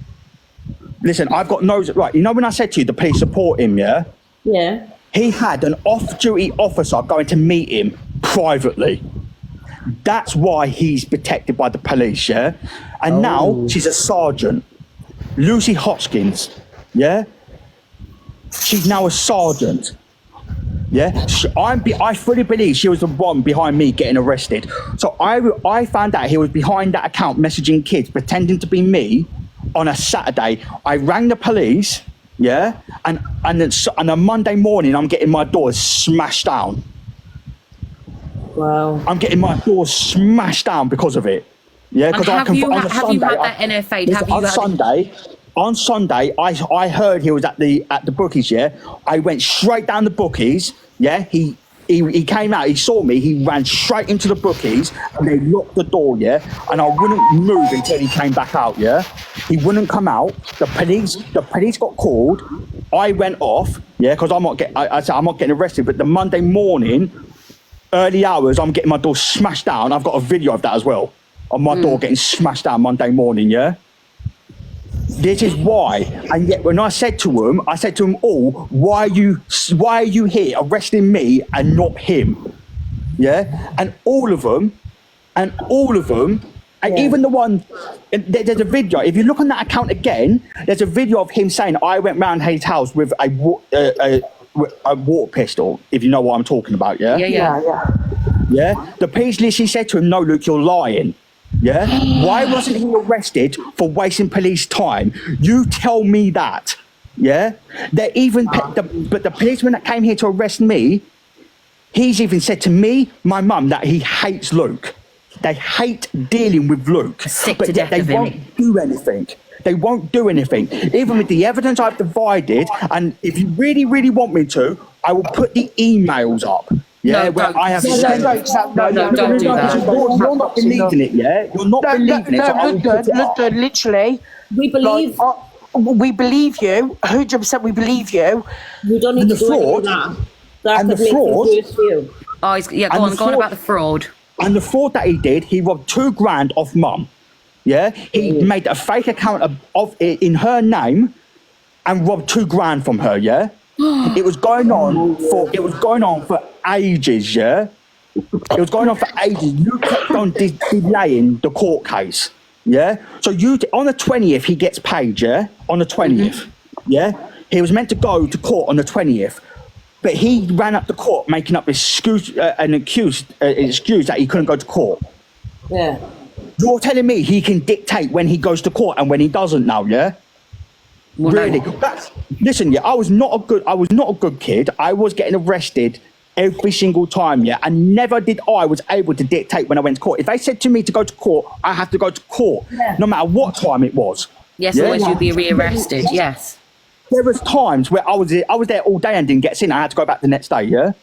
Speaker 11: Listen, I've got no... Right, you know when I said to you the police support him, yeah?
Speaker 9: Yeah.
Speaker 11: He had an off-duty officer going to meet him privately. That's why he's protected by the police, yeah? And now she's a sergeant. Lucy Hoskins, yeah? She's now a sergeant. Yeah, I fully believe she was the one behind me getting arrested. So I found out he was behind that account messaging kids, pretending to be me on a Saturday. I rang the police, yeah, and a Monday morning I'm getting my doors smashed down.
Speaker 9: Wow.
Speaker 11: I'm getting my doors smashed down because of it. Yeah, because
Speaker 3: have you had that NFA?
Speaker 11: On Sunday, I heard he was at the bookies. Yeah, I went straight down the bookies. Yeah, he came out. He saw me. He ran straight into the bookies, and they locked the door. Yeah, and I wouldn't move until he came back out. Yeah, he wouldn't come out. The police got called. I went off. Yeah, because I said I'm not getting arrested. But the Monday morning, early hours, I'm getting my door smashed down. I've got a video of that as well. On my door getting smashed down Monday morning. Yeah. This is why, and yet when I said to him, all, why are you here arresting me and not him? Yeah, and all of them, and even the one, there's a video. If you look on that account again, there's a video of him saying, "I went round his house with a water pistol." If you know what I'm talking about, yeah. Yeah. The police literally said to him, "No, Luke, you're lying." Yeah, why wasn't he arrested for wasting police time? You tell me that. Yeah, but the policeman that came here to arrest me, he's even said to me, my mum, that he hates Luke. They hate dealing with Luke, but they won't do anything. They won't do anything, even with the evidence I've divided. And if you really, really want me to, I will put the emails up. Yeah, where I have
Speaker 4: don't do that.
Speaker 11: You're not believing it, yeah? You're not believing it.
Speaker 4: Look, literally,
Speaker 9: we believe.
Speaker 4: We believe you. 100%, we believe you.
Speaker 9: We don't need to do anything that.
Speaker 11: And the fraud.
Speaker 3: Go on about the fraud.
Speaker 11: And the fraud that he did, he robbed $2,000 off mum. Yeah, he made a fake account of it in her name, and robbed $2,000 from her. Yeah. It was going on for ages, yeah? It was going on for ages. You kept on delaying the court case, yeah? So on the 20th, he gets paid, yeah? On the 20th, yeah? He was meant to go to court on the 20th, but he ran up the court making up an excuse that he couldn't go to court.
Speaker 9: Yeah.
Speaker 11: You're telling me he can dictate when he goes to court and when he doesn't now, yeah? Well, really? Listen, yeah, I was not a good kid. I was getting arrested every single time, yeah, and never did I was able to dictate when I went to court. If they said to me to go to court, I have to go to court, no matter what time it was.
Speaker 3: Yes, otherwise you'd be rearrested. Yes.
Speaker 11: There was times where I was there all day and didn't get seen. I had to go back the next day. Yeah.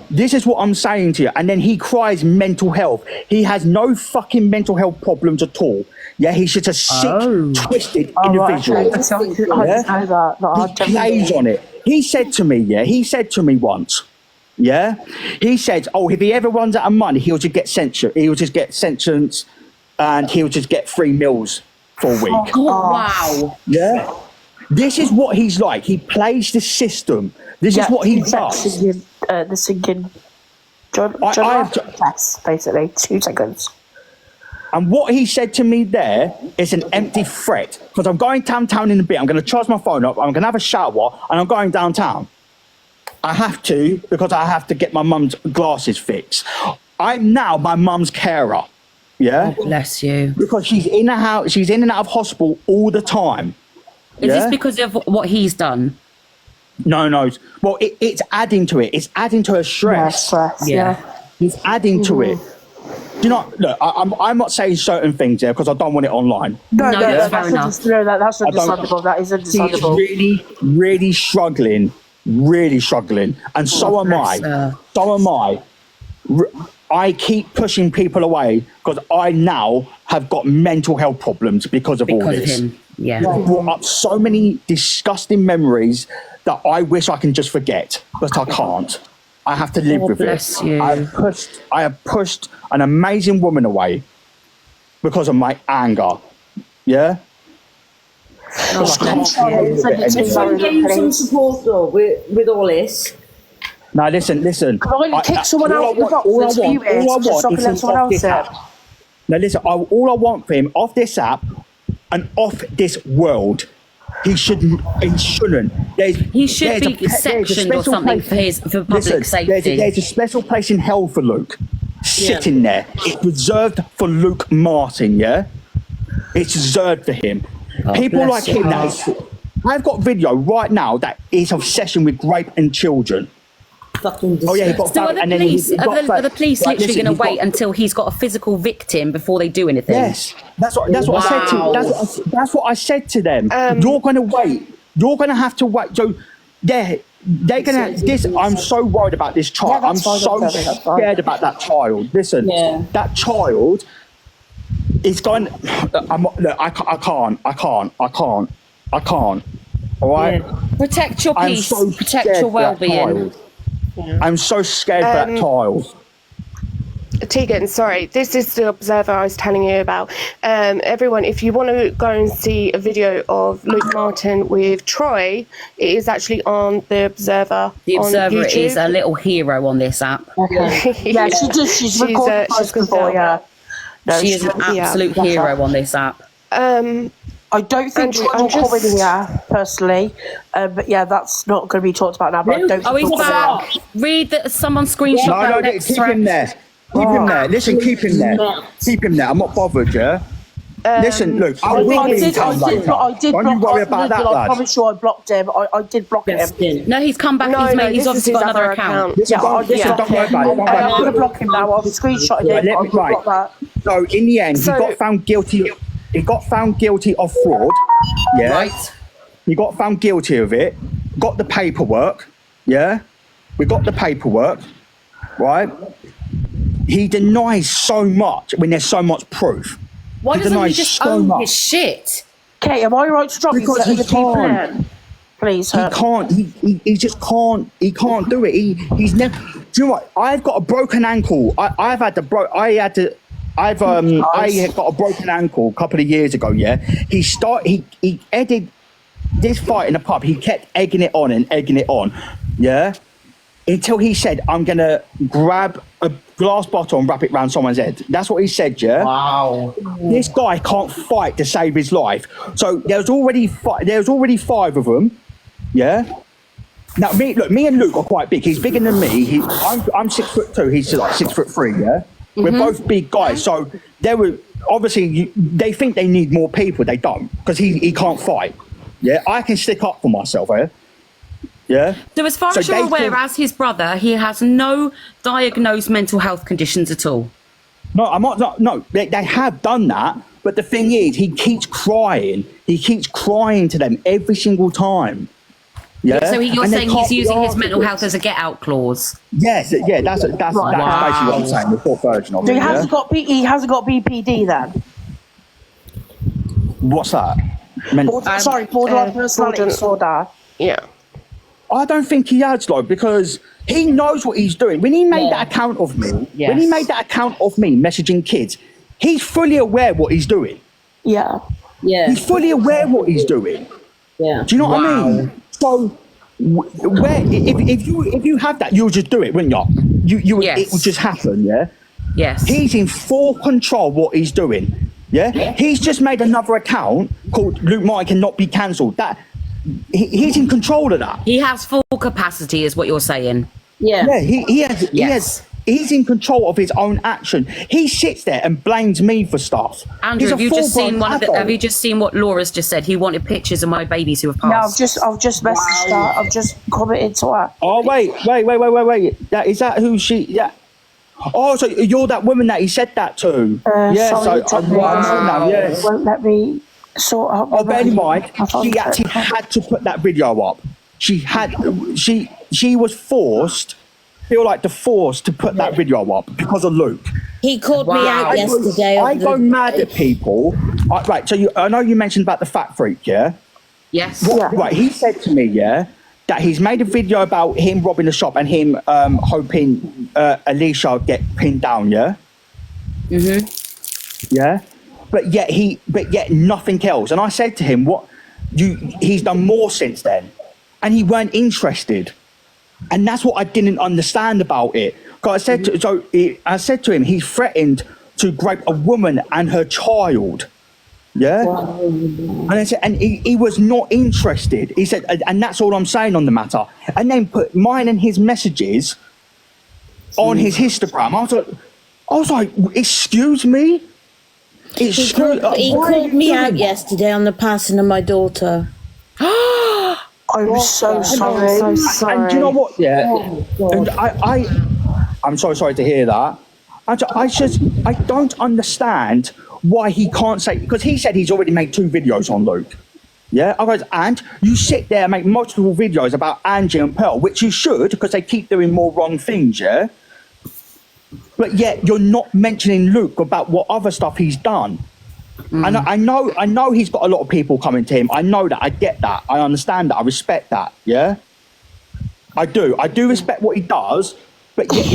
Speaker 11: This is what I'm saying to you. And then he cries mental health. He has no fucking mental health problems at all. Yeah, he's just a sick, twisted individual. He plays on it. He said to me once, yeah, he said, oh, if he ever runs out of money, he'll just get censured. He'll just get sentenced and he'll just get 3 meals for a week.
Speaker 3: Wow.
Speaker 11: Yeah. This is what he's like. He plays the system. This is what he does.
Speaker 4: The sinking test, basically, 2 seconds.
Speaker 11: And what he said to me there is an empty threat. Because I'm going downtown in a bit. I'm going to charge my phone up. I'm going to have a shower. And I'm going downtown. I have to, because I have to get my mum's glasses fixed. I'm now my mum's carer. Yeah?
Speaker 3: Oh, bless you.
Speaker 11: Because she's in and out of hospital all the time.
Speaker 3: Is this because of what he's done?
Speaker 11: No. Well, it's adding to it. It's adding to her stress.
Speaker 4: Yeah.
Speaker 11: It's adding to it. Do you not look? I'm not saying certain things here because I don't want it online.
Speaker 4: No, that's fair enough. That's understandable. That is understandable.
Speaker 11: She's really struggling, and so am I. I keep pushing people away because I now have got mental health problems because of all this.
Speaker 3: Him. Yeah.
Speaker 11: I've brought up so many disgusting memories that I wish I can just forget, but I can't. I have to live with it.
Speaker 3: You.
Speaker 11: I have pushed an amazing woman away because of my anger. Yeah?
Speaker 9: Just get you some support though with all this.
Speaker 11: Now listen.
Speaker 4: Can I kick someone out of the box that's viewing just so I can let someone else in?
Speaker 11: Now listen, all I want for him off this app and off this world He shouldn't. He shouldn't.
Speaker 3: He should be sectioned or something for public safety.
Speaker 11: There's a special place in hell for Luke, sitting there. It's reserved for Luke Martin. Yeah, it's reserved for him. People like him. I've got video right now that is obsession with rape and children.
Speaker 9: Oh
Speaker 11: yeah, he got
Speaker 3: so are the police literally going to wait until he's got a physical victim before they do anything?
Speaker 11: Yes, that's what I said to. That's what I said to them. You're going to wait. You're going to have to wait. So they're going to. This. I'm so worried about this child. I'm so scared about that child. Listen, that child is going. Look, I can't. All right.
Speaker 3: Protect your peace. Protect your well-being.
Speaker 11: I'm so scared for that child.
Speaker 14: Tegan, sorry, this is the Observer I was telling you about. Everyone, if you want to go and see a video of Luke Martin with Troy, it is actually on the Observer.
Speaker 3: The Observer
Speaker 14: on YouTube.
Speaker 3: is a little hero on this app.
Speaker 4: Yeah, she's recorded most before, yeah. No,
Speaker 3: she is an absolute hero on this app.
Speaker 4: I don't think Troy will come in here, personally. But yeah, that's not going to be talked about now. But I don't think
Speaker 3: he's about. Read that someone screenshot
Speaker 11: No, keep him there. Keep him there. Listen, keep him there. Keep him there. I'm not bothered, yeah? Listen, look, I did
Speaker 4: block
Speaker 11: Don't you worry about that,
Speaker 4: I
Speaker 11: lad.
Speaker 4: promise you I blocked him. I did block him.
Speaker 3: No, he's come back. He's obviously got another account.
Speaker 11: Listen, don't worry about it.
Speaker 4: I'm going to block him now. I've screenshotted him.
Speaker 11: Right. So, in the end, he got found guilty. He got found guilty of fraud. Yeah.
Speaker 3: Right.
Speaker 11: He got found guilty of it. Got the paperwork. Yeah. We got the paperwork. Right. He denies so much when there's so much proof.
Speaker 3: Why doesn't he just own his shit?
Speaker 4: Kate, am I right to drop
Speaker 11: because he can't.
Speaker 4: Please,
Speaker 11: he can't. He just can't. He can't do it. He's never. Do you know what? I've got a broken ankle. I had got a broken ankle a couple of years ago. Yeah. He edited this fight in the pub. He kept egging it on. Yeah. Until he said, "I'm gonna grab a glass bottle and wrap it around someone's head." That's what he said, yeah?
Speaker 3: Wow.
Speaker 11: This guy can't fight to save his life. So there's already 5 of them, yeah? Now, me and Luke are quite big. He's bigger than me. I'm 6'2", he's like 6'3", yeah? We're both big guys. So they think they need more people. They don't, because he can't fight, yeah? I can stick up for myself, eh? Yeah.
Speaker 3: So as far as you're aware, as his brother, he has no diagnosed mental health conditions at all.
Speaker 11: No, I'm not. No, they have done that, but the thing is, he keeps crying. He keeps crying to them every single time. Yeah.
Speaker 3: So you're saying he's using his mental health as a get-out clause?
Speaker 11: Yes. Yeah. That's basically what I'm saying. The full version of it.
Speaker 4: So he hasn't got BPD then.
Speaker 11: What's that?
Speaker 4: Borderline personality disorder.
Speaker 14: Yeah.
Speaker 11: I don't think he has, though, because he knows what he's doing. When he made that account of me, messaging kids, he's fully aware what he's doing.
Speaker 4: Yeah.
Speaker 9: Yeah.
Speaker 11: He's fully aware what he's doing.
Speaker 9: Yeah.
Speaker 11: Do you know what I mean? So, if you have that, you'll just do it, wouldn't you? It would just happen, yeah?
Speaker 3: Yes.
Speaker 11: He's in full control of what he's doing, yeah? He's just made another account called Luke Martin Cannot Be Cancelled. He's in control of that.
Speaker 3: He has full capacity, is what you're saying.
Speaker 9: Yeah.
Speaker 11: Yeah, he has. He's in control of his own action. He sits there and blames me for stuff.
Speaker 3: Andrew, have you just seen what Laura's just said? He wanted pictures of my babies who have passed.
Speaker 4: No, I've just messaged her. I've just commented to her.
Speaker 11: Oh wait. Is that who she? Yeah. Oh, so you're that woman that he said that to?
Speaker 4: It won't let me sort out.
Speaker 11: Oh, bear in mind, she actually had to put that video up. She was forced. Feel like forced to put that video up because of Luke.
Speaker 9: He called me out yesterday.
Speaker 11: I go mad at people. Right, so I know you mentioned about the fat freak, yeah?
Speaker 3: Yes.
Speaker 11: Right, he said to me, yeah, that he's made a video about him robbing the shop and him hoping Alicia get pinned down, yeah? Mm-hmm. Yeah? But yet nothing else. And I said to him, he's done more since then. And he weren't interested. And that's what I didn't understand about it. Because I said to him, he threatened to rape a woman and her child. Yeah. And I said, and he was not interested. He said, and that's all I'm saying on the matter. And then put mine and his messages on his histogram. I was like, excuse me?
Speaker 15: He called me out yesterday on the passing of my daughter.
Speaker 4: I'm so sorry.
Speaker 2: I'm so sorry.
Speaker 11: And do you know what? Yeah. And I'm so sorry to hear that. I don't understand why he can't say, because he said he's already made 2 videos on Luke. Yeah, I goes, and you sit there and make multiple videos about Angie and Pearl, which you should, because they keep doing more wrong things, yeah? But yet you're not mentioning Luke about what other stuff he's done. And I know he's got a lot of people coming to him. I know that. I get that. I understand that. I respect that. Yeah, I do. I do respect what he does. But yet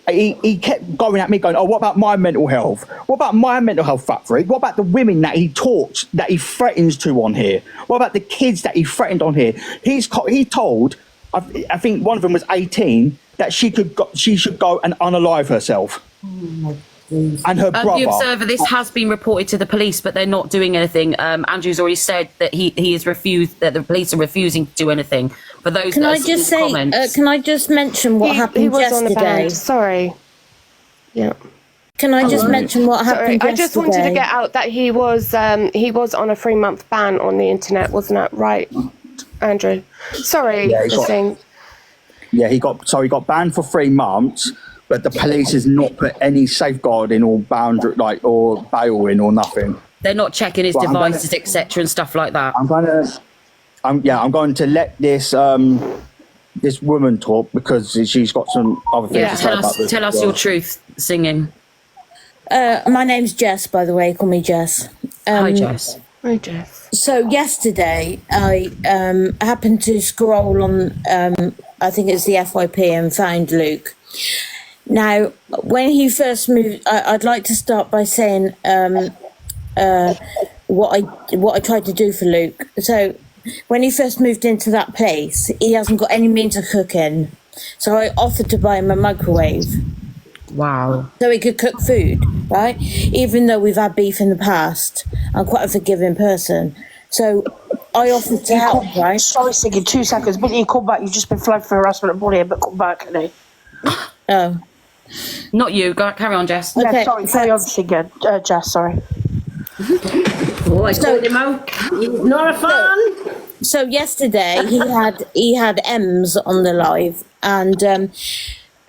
Speaker 11: he kept going at me, going, "Oh, what about my mental health? What about my mental health, Fat Freak? What about the women that he talks, that he threatens to on here? What about the kids that he threatened on here? He told, I think one of them was 18, that she should go and unalive herself." And her brother.
Speaker 3: The Observer, this has been reported to the police, but they're not doing anything. Andrew's already said that he is refused, that the police are refusing to do anything. For those
Speaker 15: can I just say, can I just mention what happened
Speaker 14: he was
Speaker 15: yesterday?
Speaker 14: On the band. Sorry. Yeah.
Speaker 15: Can I just mention what happened yesterday?
Speaker 14: I just wanted to get out that he was on a 3-month ban on the internet, wasn't that right, Andrew? Sorry.
Speaker 11: He got banned for 3 months. But the police has not put any safeguarding or boundary, or bail in or nothing.
Speaker 3: They're not checking his devices, etc., and stuff like that.
Speaker 11: I'm going to let this this woman talk, because she's got some other things to say about this.
Speaker 3: Tell us your truth, singing.
Speaker 15: My name's Jess, by the way. Call me Jess.
Speaker 3: Hi, Jess.
Speaker 14: Hi, Jess.
Speaker 15: So yesterday, I happened to scroll on, I think it's the FYP, and found Luke. Now, when he first moved, I'd like to start by saying what I tried to do for Luke. So, when he first moved into that place, he hasn't got any means of cooking. So I offered to buy him a microwave.
Speaker 3: Wow.
Speaker 15: So he could cook food, right? Even though we've had beef in the past, I'm quite a forgiving person. So I offered to help, right?
Speaker 4: Sorry, Siggy, 2 seconds. But you come back, you've just been flagged for harassment and bullying, but come back, honey.
Speaker 15: Oh.
Speaker 3: Not you. Carry on, Jess.
Speaker 4: Yeah,
Speaker 15: Okay,
Speaker 4: sorry, carry on, Siggy. Jess, sorry.
Speaker 9: Oh, I told him out. He's not a fan.
Speaker 15: So yesterday he had Ems on the live, and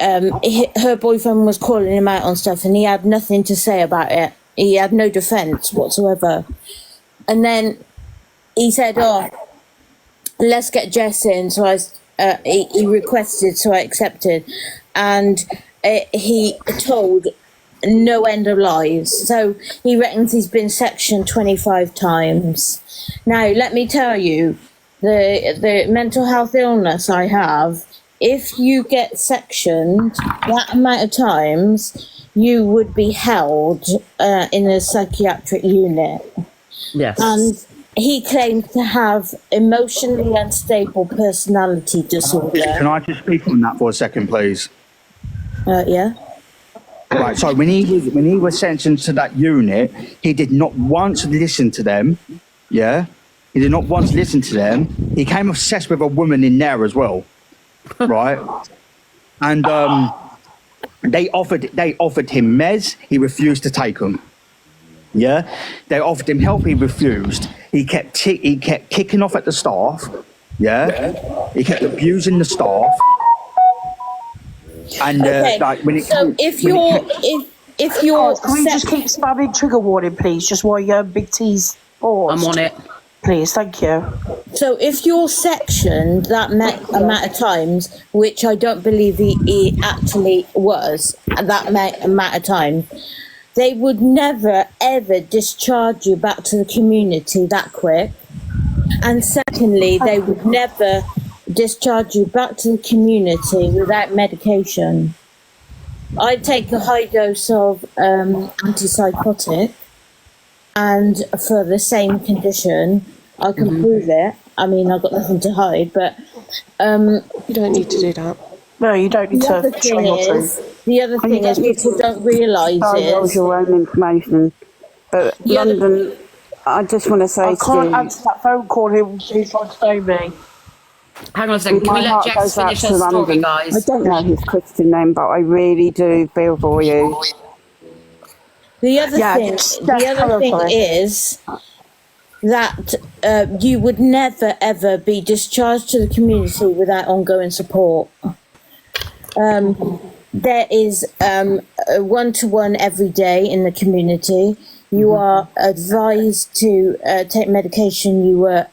Speaker 15: her boyfriend was calling him out on stuff, and he had nothing to say about it. He had no defence whatsoever. And then he said, "Oh, let's get Jess in." So he requested, so I accepted, and he told no end of lies. So he reckons he's been sectioned 25 times. Now, let me tell you, the mental health illness I have, if you get sectioned that amount of times, you would be held in a psychiatric unit.
Speaker 3: Yes.
Speaker 15: And he claimed to have emotionally unstable personality disorder.
Speaker 11: Can I just speak on that for a second, please?
Speaker 15: Yeah.
Speaker 11: Right, so when he was sentenced to that unit, he did not once listen to them. Yeah, he did not once listen to them. He came obsessed with a woman in there as well, right? And they offered him meds. He refused to take them. Yeah, they offered him help. He refused. He kept kicking off at the staff. Yeah, he kept abusing the staff. And like when it
Speaker 15: so if you're
Speaker 4: can we just keep spamming trigger warning, please, just while your big T's paused?
Speaker 3: I'm on it.
Speaker 4: Please, thank you.
Speaker 15: So if you're sectioned that amount of times, which I don't believe he actually was at that amount of time, they would never ever discharge you back to the community that quick. And secondly, they would never discharge you back to the community without medication. I take a high dose of antipsychotic, and for the same condition, I can prove it. I mean, I've got nothing to hide, but
Speaker 14: you don't need to do that.
Speaker 4: No, you don't need to.
Speaker 15: The other thing is, people don't realise
Speaker 7: is your own information. But London, I just want to say
Speaker 4: I can't
Speaker 7: to
Speaker 4: answer that phone call. Who's trying to phone me?
Speaker 3: Hang on a second. Can we let Jess finish her story, guys?
Speaker 7: I don't know his Christian name, but I really do feel for you.
Speaker 15: The other thing is that you would never ever be discharged to the community without ongoing support. There is a one-to-one every day in the community. You are advised to take medication you were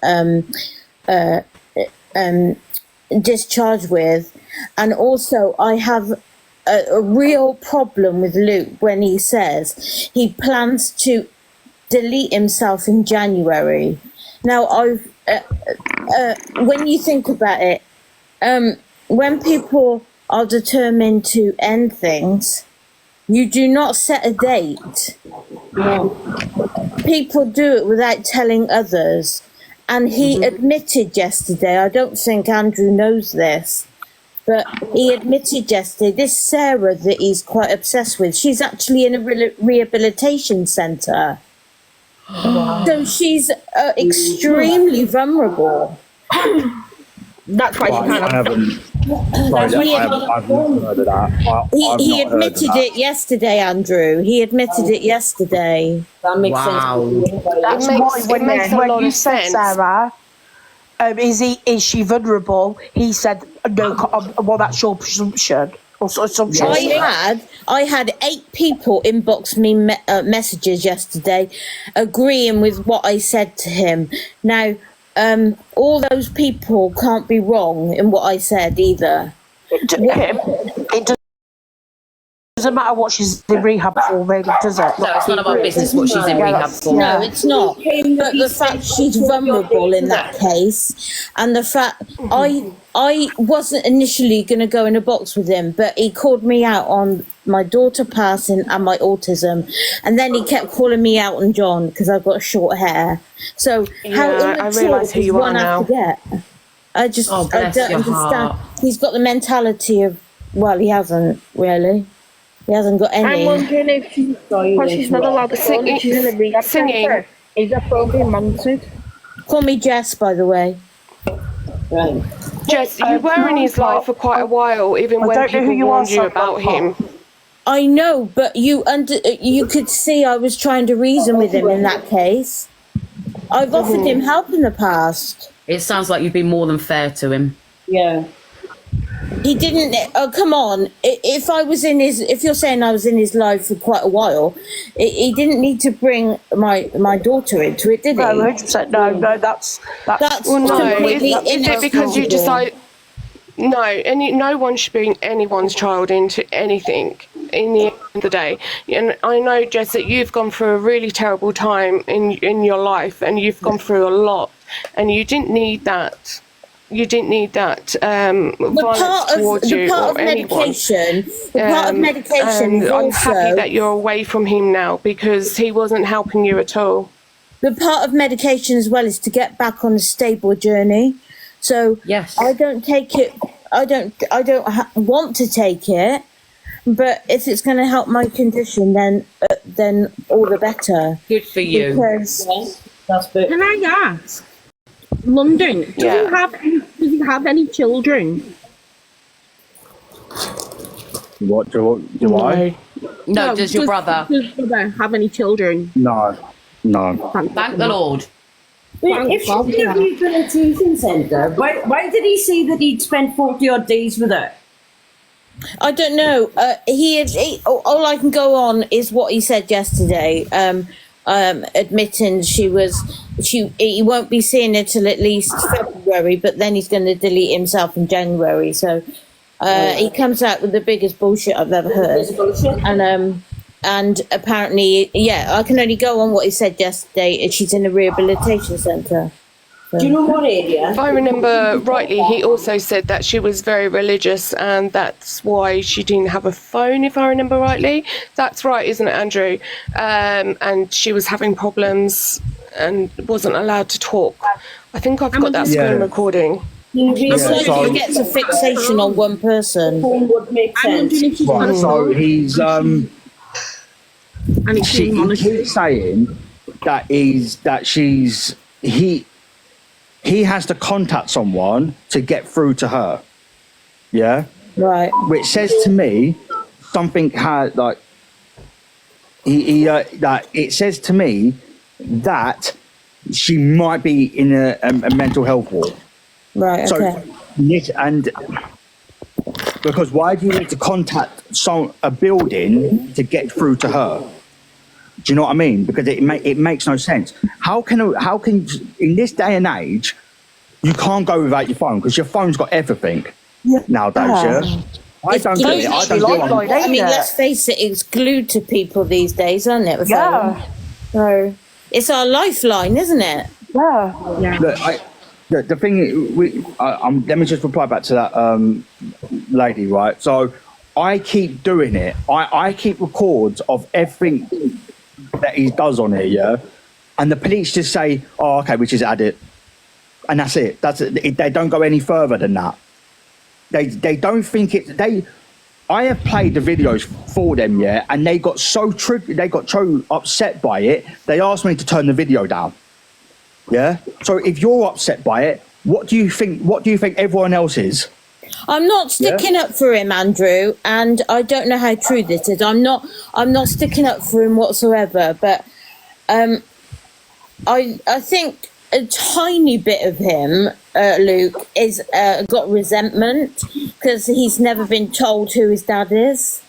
Speaker 15: discharged with, and also I have a real problem with Luke when he says he plans to delete himself in January. Now, when you think about it, when people are determined to end things, you do not set a date. People do it without telling others. And he admitted yesterday, I don't think Andrew knows this, but he admitted yesterday, this Sarah that he's quite obsessed with, she's actually in a rehabilitation centre. So she's extremely vulnerable.
Speaker 5: That's why she can't.
Speaker 15: He admitted it yesterday, Andrew. He admitted it yesterday.
Speaker 9: That makes sense.
Speaker 4: That's why when you said, Sarah, is she vulnerable? He said, no, well, that's your presumption.
Speaker 15: I had 8 people inbox me messages yesterday agreeing with what I said to him. Now, all those people can't be wrong in what I said either.
Speaker 4: It doesn't matter what she's in rehab for, really, does it?
Speaker 3: No, it's none of our business what she's in rehab for.
Speaker 15: No, it's not. But the fact she's vulnerable in that case, and the fact I wasn't initially going to go in a box with him, but he called me out on my daughter passing and my autism, and then he kept calling me out on John because I've got short hair. So how
Speaker 14: I realise who you are now.
Speaker 15: I don't understand.
Speaker 3: Heart.
Speaker 15: He's got the mentality of, well, he hasn't really. He hasn't got any.
Speaker 5: I'm wondering if she's not allowed to sing. She's in a rehab centre. Is her phone being monitored?
Speaker 15: Call me Jess, by the way.
Speaker 9: Right.
Speaker 14: Jess, you were in his life for quite a while, even when people warned you about him.
Speaker 15: I know, but you could see I was trying to reason with him in that case. I've offered him help in the past.
Speaker 3: It sounds like you've been more than fair to him.
Speaker 9: Yeah.
Speaker 15: He didn't. Oh, come on! If you're saying I was in his life for quite a while, he didn't need to bring my daughter into it, did he?
Speaker 4: No, 100%. No, that's
Speaker 14: Well, no. Is it because you decide? No, no one should bring anyone's child into anything. In the end of the day, and I know, Jess, that you've gone through a really terrible time in your life, and you've gone through a lot, and you didn't need that. You didn't need that violence towards you or anyone.
Speaker 15: The part of medication is
Speaker 14: I'm
Speaker 15: also,
Speaker 14: happy that you're away from him now because he wasn't helping you at all.
Speaker 15: the part of medication as well is to get back on a stable journey. So
Speaker 3: yes,
Speaker 15: I don't take it. I don't want to take it, but if it's going to help my condition, then all the better.
Speaker 3: Good for you.
Speaker 15: Because
Speaker 9: that's good.
Speaker 5: Can I ask? London, does he have any children?
Speaker 11: What do I?
Speaker 3: No, does your brother?
Speaker 5: Does your brother have any children?
Speaker 11: No.
Speaker 3: Thank the Lord.
Speaker 9: If she's in a rehabilitation centre, why did he say that he'd spent 40 odd days with her?
Speaker 15: I don't know. All I can go on is what he said yesterday. Admitting he won't be seeing it till at least February, but then he's going to delete himself in January. So he comes out with the biggest bullshit I've ever heard. And apparently, I can only go on what he said yesterday. She's in a rehabilitation centre.
Speaker 9: Do you know what area?
Speaker 14: If I remember rightly, he also said that she was very religious and that's why she didn't have a phone, if I remember rightly. That's right, isn't it, Andrew? And she was having problems and wasn't allowed to talk. I think I've got that screen recording.
Speaker 15: It's like he gets a fixation on one person.
Speaker 9: Would make sense.
Speaker 11: Right, so he's
Speaker 5: and it's
Speaker 11: he keeps saying that he has to contact someone to get through to her. Yeah.
Speaker 15: Right.
Speaker 11: Which says to me something had like that it says to me that she might be in a mental health ward.
Speaker 15: Right. Okay.
Speaker 11: So, and because why do you need to contact a building to get through to her? Do you know what I mean? Because it makes no sense. How can in this day and age you can't go without your phone because your phone's got everything nowadays? Yeah. I don't get it. I don't do it.
Speaker 15: I mean, let's face it, it's glued to people these days, isn't it? So it's our lifeline, isn't it?
Speaker 2: Yeah.
Speaker 11: Look, the thing is, let me just reply back to that lady, right? So I keep doing it. I keep records of everything that he does on here, yeah? And the police just say, oh, okay, we just add it. And that's it. They don't go any further than that. They don't think it. I have played the videos for them, yeah, and they got so upset by it. They asked me to turn the video down. Yeah. So if you're upset by it, what do you think? What do you think everyone else is?
Speaker 15: I'm not sticking up for him, Andrew, and I don't know how true this is. I'm not sticking up for him whatsoever. But I think a tiny bit of him, Luke, is got resentment because he's never been told who his dad is.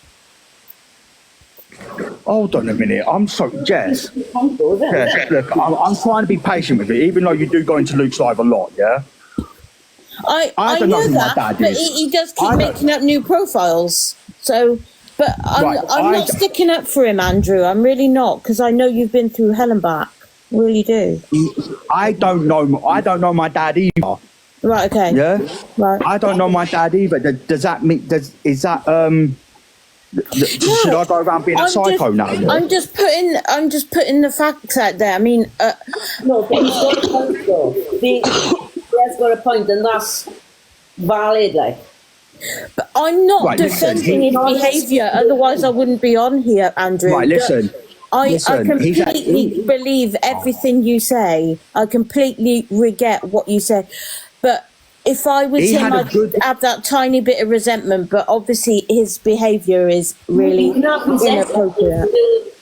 Speaker 11: Hold on a minute. I'm sorry, Jess. Jess, look, I'm trying to be patient with it, even though you do go into Luke's live a lot, yeah?
Speaker 15: I
Speaker 11: don't know
Speaker 15: know
Speaker 11: who my
Speaker 15: that,
Speaker 11: dad
Speaker 15: but
Speaker 11: is.
Speaker 15: he does keep making up new profiles. So, but I'm not sticking up for him, Andrew. I'm really not, because I know you've been through hell and back. Really do.
Speaker 11: I don't know my dad either.
Speaker 15: Right. Okay.
Speaker 11: Yeah.
Speaker 15: Right.
Speaker 11: I don't know my dad either. Does that mean? Should I go around being a psycho now? Yeah?
Speaker 15: I'm just putting the facts out there. I mean,
Speaker 9: no, but he's got a point though. He has got a point, and that's valid, like.
Speaker 15: But I'm not defending his behaviour. Otherwise, I wouldn't be on here, Andrew.
Speaker 11: Right. Listen.
Speaker 15: I completely believe everything you say. I completely get what you say. But if I was him, I'd have that tiny bit of resentment. But obviously, his behaviour is really inappropriate.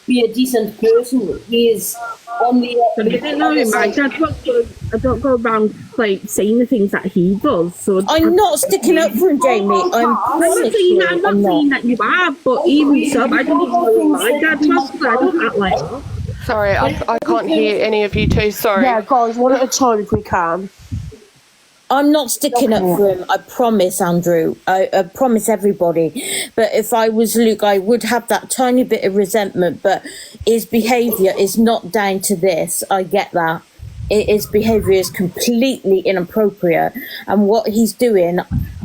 Speaker 9: Be a decent person. He is on the.
Speaker 5: But I don't know him. I don't go around like saying the things that he does. So
Speaker 15: I'm not sticking up for him, Jamie. I'm not
Speaker 5: saying that you are, but even so, I don't even know my dad was. I don't act like.
Speaker 14: Sorry, I can't hear any of you two. Sorry.
Speaker 4: Yeah, guys, one at a time if we can.
Speaker 15: I'm not sticking up for him. I promise, Andrew. I promise everybody. But if I was Luke, I would have that tiny bit of resentment. But his behaviour is not down to this. I get that. His behaviour is completely inappropriate. And what he's doing,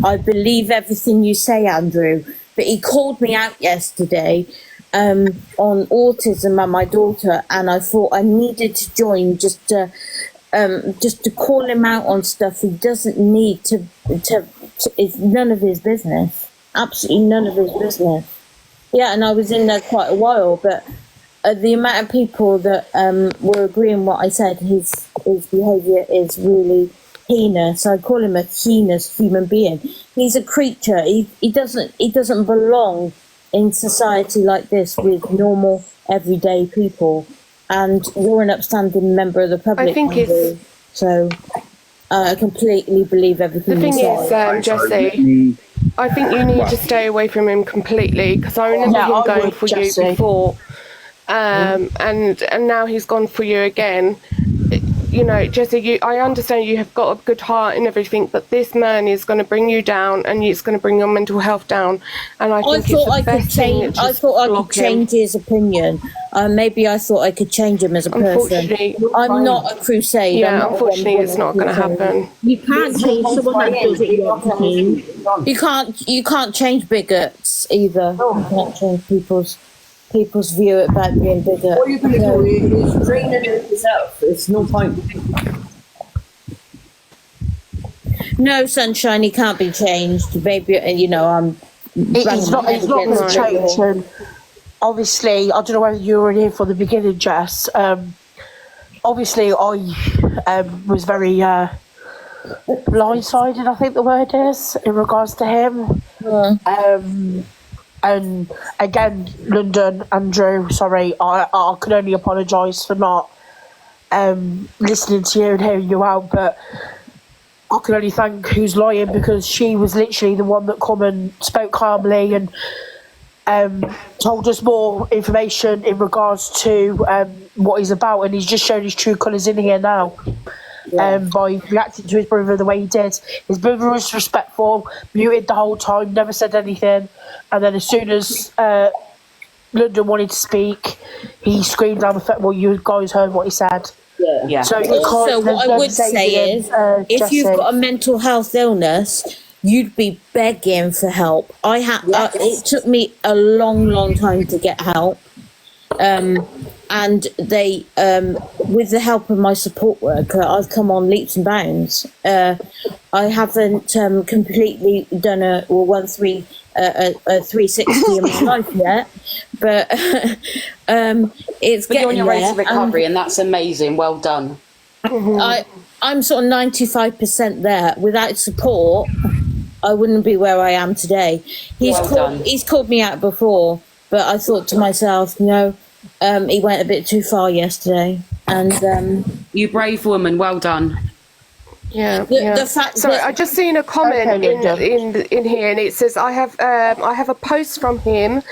Speaker 15: I believe everything you say, Andrew. But he called me out yesterday on autism and my daughter. And I thought I needed to join just to call him out on stuff he doesn't need to it's none of his business. Absolutely none of his business. Yeah, and I was in there quite a while, but the amount of people that were agreeing what I said, his behaviour is really heinous. I call him a heinous human being. He's a creature. He doesn't belong in society like this with normal everyday people. And you're an upstanding member of the public.
Speaker 14: I think it's...
Speaker 15: So I completely believe everything
Speaker 14: the thing
Speaker 15: you say.
Speaker 14: is, Jesse, I think you need to stay away from him completely, because I remember him going for you before, and now he's gone for you again. You know, Jesse, I understand you have got a good heart and everything, but this man is going to bring you down, and it's going to bring your mental health down. And I think it's the best thing.
Speaker 15: I thought I could change his opinion. Maybe I thought I could change him as a person. I'm not a crusader.
Speaker 14: Yeah, unfortunately, it's not going to happen.
Speaker 5: You can't change someone that does what you want to change.
Speaker 15: You can't change bigots either. You can't change people's view about being bigot.
Speaker 9: What you're going to do is train it yourself. It's no point.
Speaker 15: No, sunshine, he can't be changed, baby. You know,
Speaker 4: It's not going to change him. obviously, I don't know whether you were here for the beginning, Jess. Obviously, I was very blindsided, I think the word is, in regards to him. And again, London, Andrew, sorry, I can only apologise for not listening to you and hearing you out, but I can only thank who's lying, because she was literally the one that come and spoke calmly and told us more information in regards to what he's about, and he's just shown his true colours in here now. By reacting to his brother the way he did. His brother was respectful, muted the whole time, never said anything, and then as soon as London wanted to speak, he screamed down the phone. Well, you guys heard what he said.
Speaker 15: Yeah.
Speaker 4: So
Speaker 15: also, what I would say is, if you've got a mental health illness, you'd be begging for help. It took me a long time to get help. And they, with the help of my support worker, I've come on leaps and bounds. I haven't completely done a 360 in my life yet, but it's
Speaker 3: But you're on
Speaker 15: getting
Speaker 3: your way to
Speaker 15: there.
Speaker 3: recovery, and that's amazing. Well done.
Speaker 15: I'm sort of 95% there. Without support, I wouldn't be where I am today. He's called me out before, but I thought to myself, he went a bit too far yesterday, and
Speaker 3: you brave woman, well done.
Speaker 15: The fact
Speaker 14: Sorry,
Speaker 15: that-
Speaker 14: I just seen a comment in here, and it says I have a post from him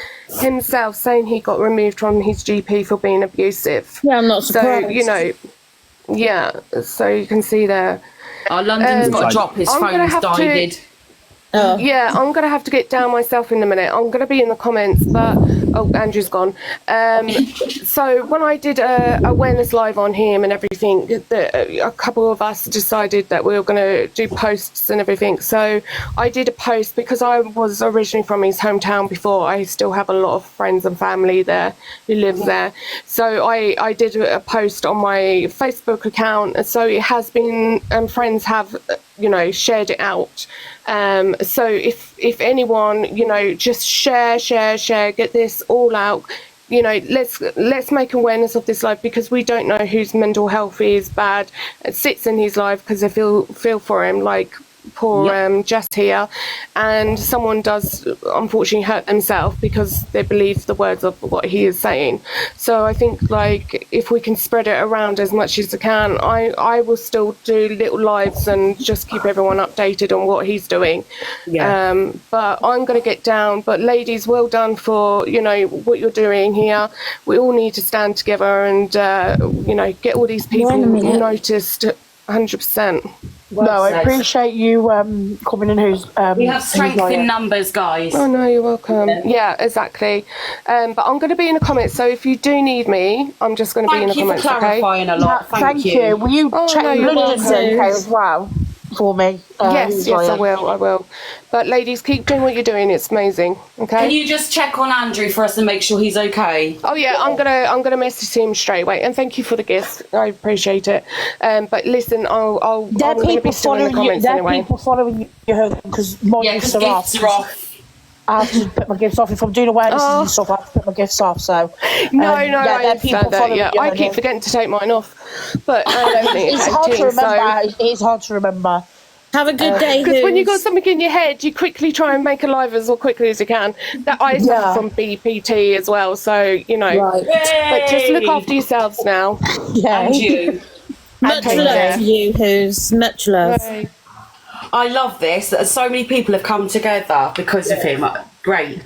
Speaker 14: himself saying he got removed from his GP for being abusive.
Speaker 15: Yeah, I'm not surprised.
Speaker 14: So so you can see there.
Speaker 3: London's got to drop his phone's died.
Speaker 14: Yeah, I'm going to have to get down myself in a minute. I'm going to be in the comments, but... Oh, Andrew's gone. So when I did a awareness live on him and everything, a couple of us decided that we were going to do posts and everything. So I did a post because I was originally from his hometown before. I still have a lot of friends and family there who live there. So I did a post on my Facebook account. And so it has been, friends have, shared it out. So if anyone, just share, get this all out, let's make awareness of this life, because we don't know whose mental health is bad. It sits in his life because they feel for him, like poor Jess here, and someone does unfortunately hurt themselves because they believe the words of what he is saying. So I think if we can spread it around as much as I can, I will still do little lives and just keep everyone updated on what he's doing. But I'm going to get down. But ladies, well done for what you're doing here. We all need to stand together and get all these people noticed 100%.
Speaker 4: No, I appreciate you coming in.
Speaker 3: We have strength in numbers, guys.
Speaker 14: Oh no, you're welcome. Yeah, exactly. But I'm going to be in the comments, so if you do need me, I'm just going to be in the comments.
Speaker 3: Thank you for clarifying a lot. Thank you.
Speaker 4: Will you check London's okay as well for me?
Speaker 14: Yes, I will. But ladies, keep doing what you're doing. It's amazing. Okay.
Speaker 3: Can you just check on Andrew for us and make sure he's okay?
Speaker 14: Oh yeah, I'm gonna message him straight away. And thank you for the gift. I appreciate it. But listen, I'm gonna be still in the comments anyway.
Speaker 4: People following you because my gifts are off. I have to put my gifts off if I'm doing awareness and stuff. I have to put my gifts off. So
Speaker 14: I understand that. Yeah, I keep forgetting to take mine off, but
Speaker 4: it's hard to remember. It's hard to remember.
Speaker 15: Have a good day.
Speaker 14: Because when you got something in your head, you quickly try and make a live as quickly as you can. That I suffer from BPT as well, so But just look after yourselves now.
Speaker 4: Yeah,
Speaker 3: and you.
Speaker 15: Much love to you, Who's much love.
Speaker 14: Right.
Speaker 3: I love this. So many people have come together because of him. Great.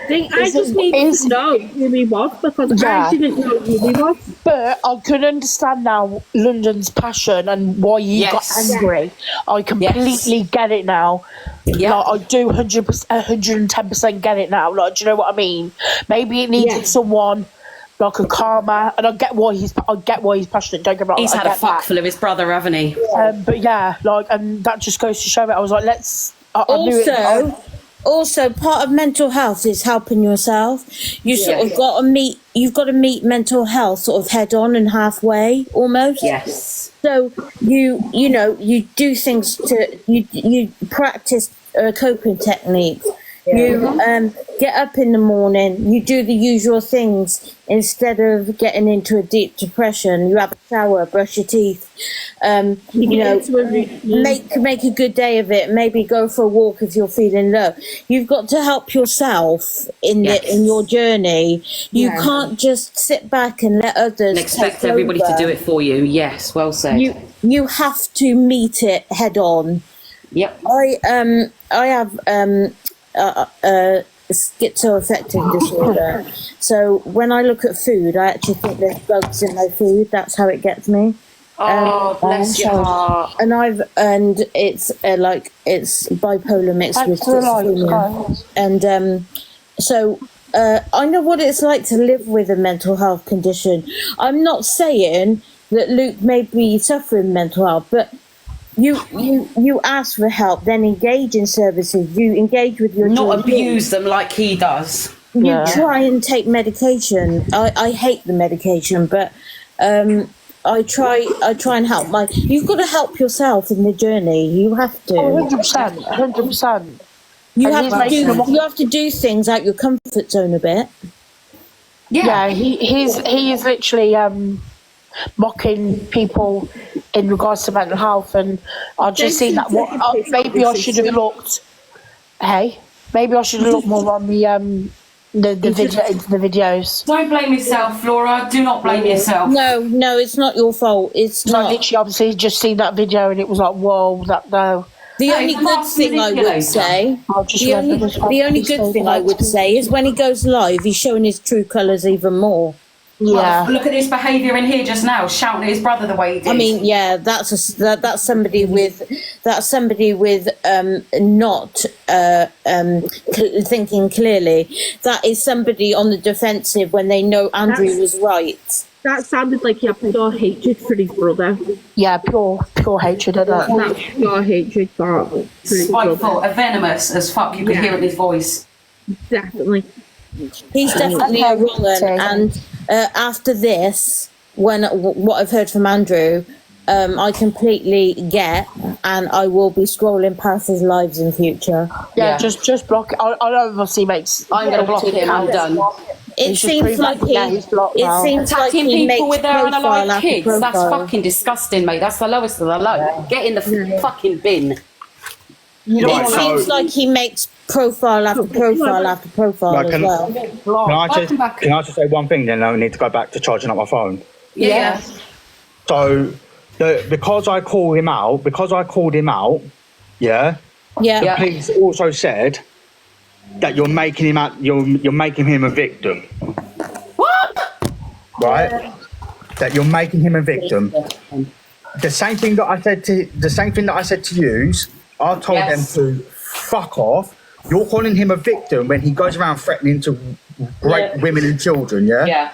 Speaker 5: I just need to know who he was, because I didn't know who he was.
Speaker 4: But I can understand now London's passion and why he got angry. I completely get it now. Yeah, I do 110% get it now. Do you know what I mean? Maybe it needed someone like a karma, and I get why he's passionate. Don't get me wrong.
Speaker 3: He's had a fuck full of his brother, hasn't he?
Speaker 4: But and that just goes to show it. I was like,
Speaker 15: Also, part of mental health is helping yourself. You've got to meet mental health sort of head on and halfway almost.
Speaker 3: Yes.
Speaker 15: So you do things you practice coping techniques. You get up in the morning, you do the usual things. Instead of getting into a deep depression, you have a shower, brush your teeth, you know, make a good day of it. Maybe go for a walk if you're feeling low. You've got to help yourself in your journey. You can't just sit back and let others
Speaker 3: And expect
Speaker 15: take
Speaker 3: everybody to
Speaker 15: over.
Speaker 3: do it for you. Yes, well said.
Speaker 15: You have to meet it head on.
Speaker 3: Yep.
Speaker 15: I have schizoaffective disorder. So when I look at food, I actually think there's bugs in my food. That's how it gets me.
Speaker 3: Oh, bless your heart.
Speaker 15: And it's like it's bipolar mixed with schizophrenia. And so I know what it's like to live with a mental health condition. I'm not saying that Luke may be suffering mental health, but you ask for help, then engage in services, you engage with your
Speaker 3: Not
Speaker 15: GP.
Speaker 3: abuse them like he does.
Speaker 15: You try and take medication. I hate the medication, but I try and help you've got to help yourself in the journey. You have to.
Speaker 4: 100%.
Speaker 15: You have to do things out your comfort zone a bit.
Speaker 4: Yeah, he is literally mocking people in regards to mental health, and I've just seen that. Maybe I should have looked. Maybe I should have looked more on the videos.
Speaker 3: Don't blame yourself, Laura. Do not blame yourself.
Speaker 15: No, it's not your fault. It's not.
Speaker 4: I literally, obviously, just seen that video, and it was like, whoa, no.
Speaker 15: The only good thing I would say, the only good thing I would say is when he goes live, he's showing his true colours even more.
Speaker 3: Yeah. Well, look at his behaviour in here just now, shouting at his brother the way he did.
Speaker 15: I mean, yeah, that's somebody with not thinking clearly. That is somebody on the defensive when they know Andrew was right.
Speaker 5: That sounded like he had pure hatred for his brother.
Speaker 4: Yeah, pure hatred of that.
Speaker 5: That's pure hatred for his
Speaker 3: spiteful,
Speaker 5: brother.
Speaker 3: venomous as fuck. You could hear it in his voice.
Speaker 5: Definitely.
Speaker 15: He's definitely a wrong one. And after this, what I've heard from Andrew, I completely get, and I will be scrolling past his lives in future.
Speaker 4: Yeah, just block it. I obviously makes.
Speaker 3: I'm going to block him. I'm done.
Speaker 15: It seems like
Speaker 3: attacking
Speaker 15: he
Speaker 3: people with their
Speaker 15: profile
Speaker 3: unalive
Speaker 15: after
Speaker 3: kids. That's
Speaker 15: profile.
Speaker 3: fucking disgusting, mate. That's the lowest of the low. Get in the fucking bin.
Speaker 15: It seems like he makes profile after profile after profile as well.
Speaker 11: Can I just say one thing? Then I need to go back to charging up my phone.
Speaker 3: Yeah.
Speaker 11: So, because I called him out, yeah. The police also said that you're making him out. You're making him a victim.
Speaker 3: What?
Speaker 11: Right. That you're making him a victim. The same thing that I said to you. I told them to fuck off. You're calling him a victim when he goes around threatening to rape women and children. Yeah.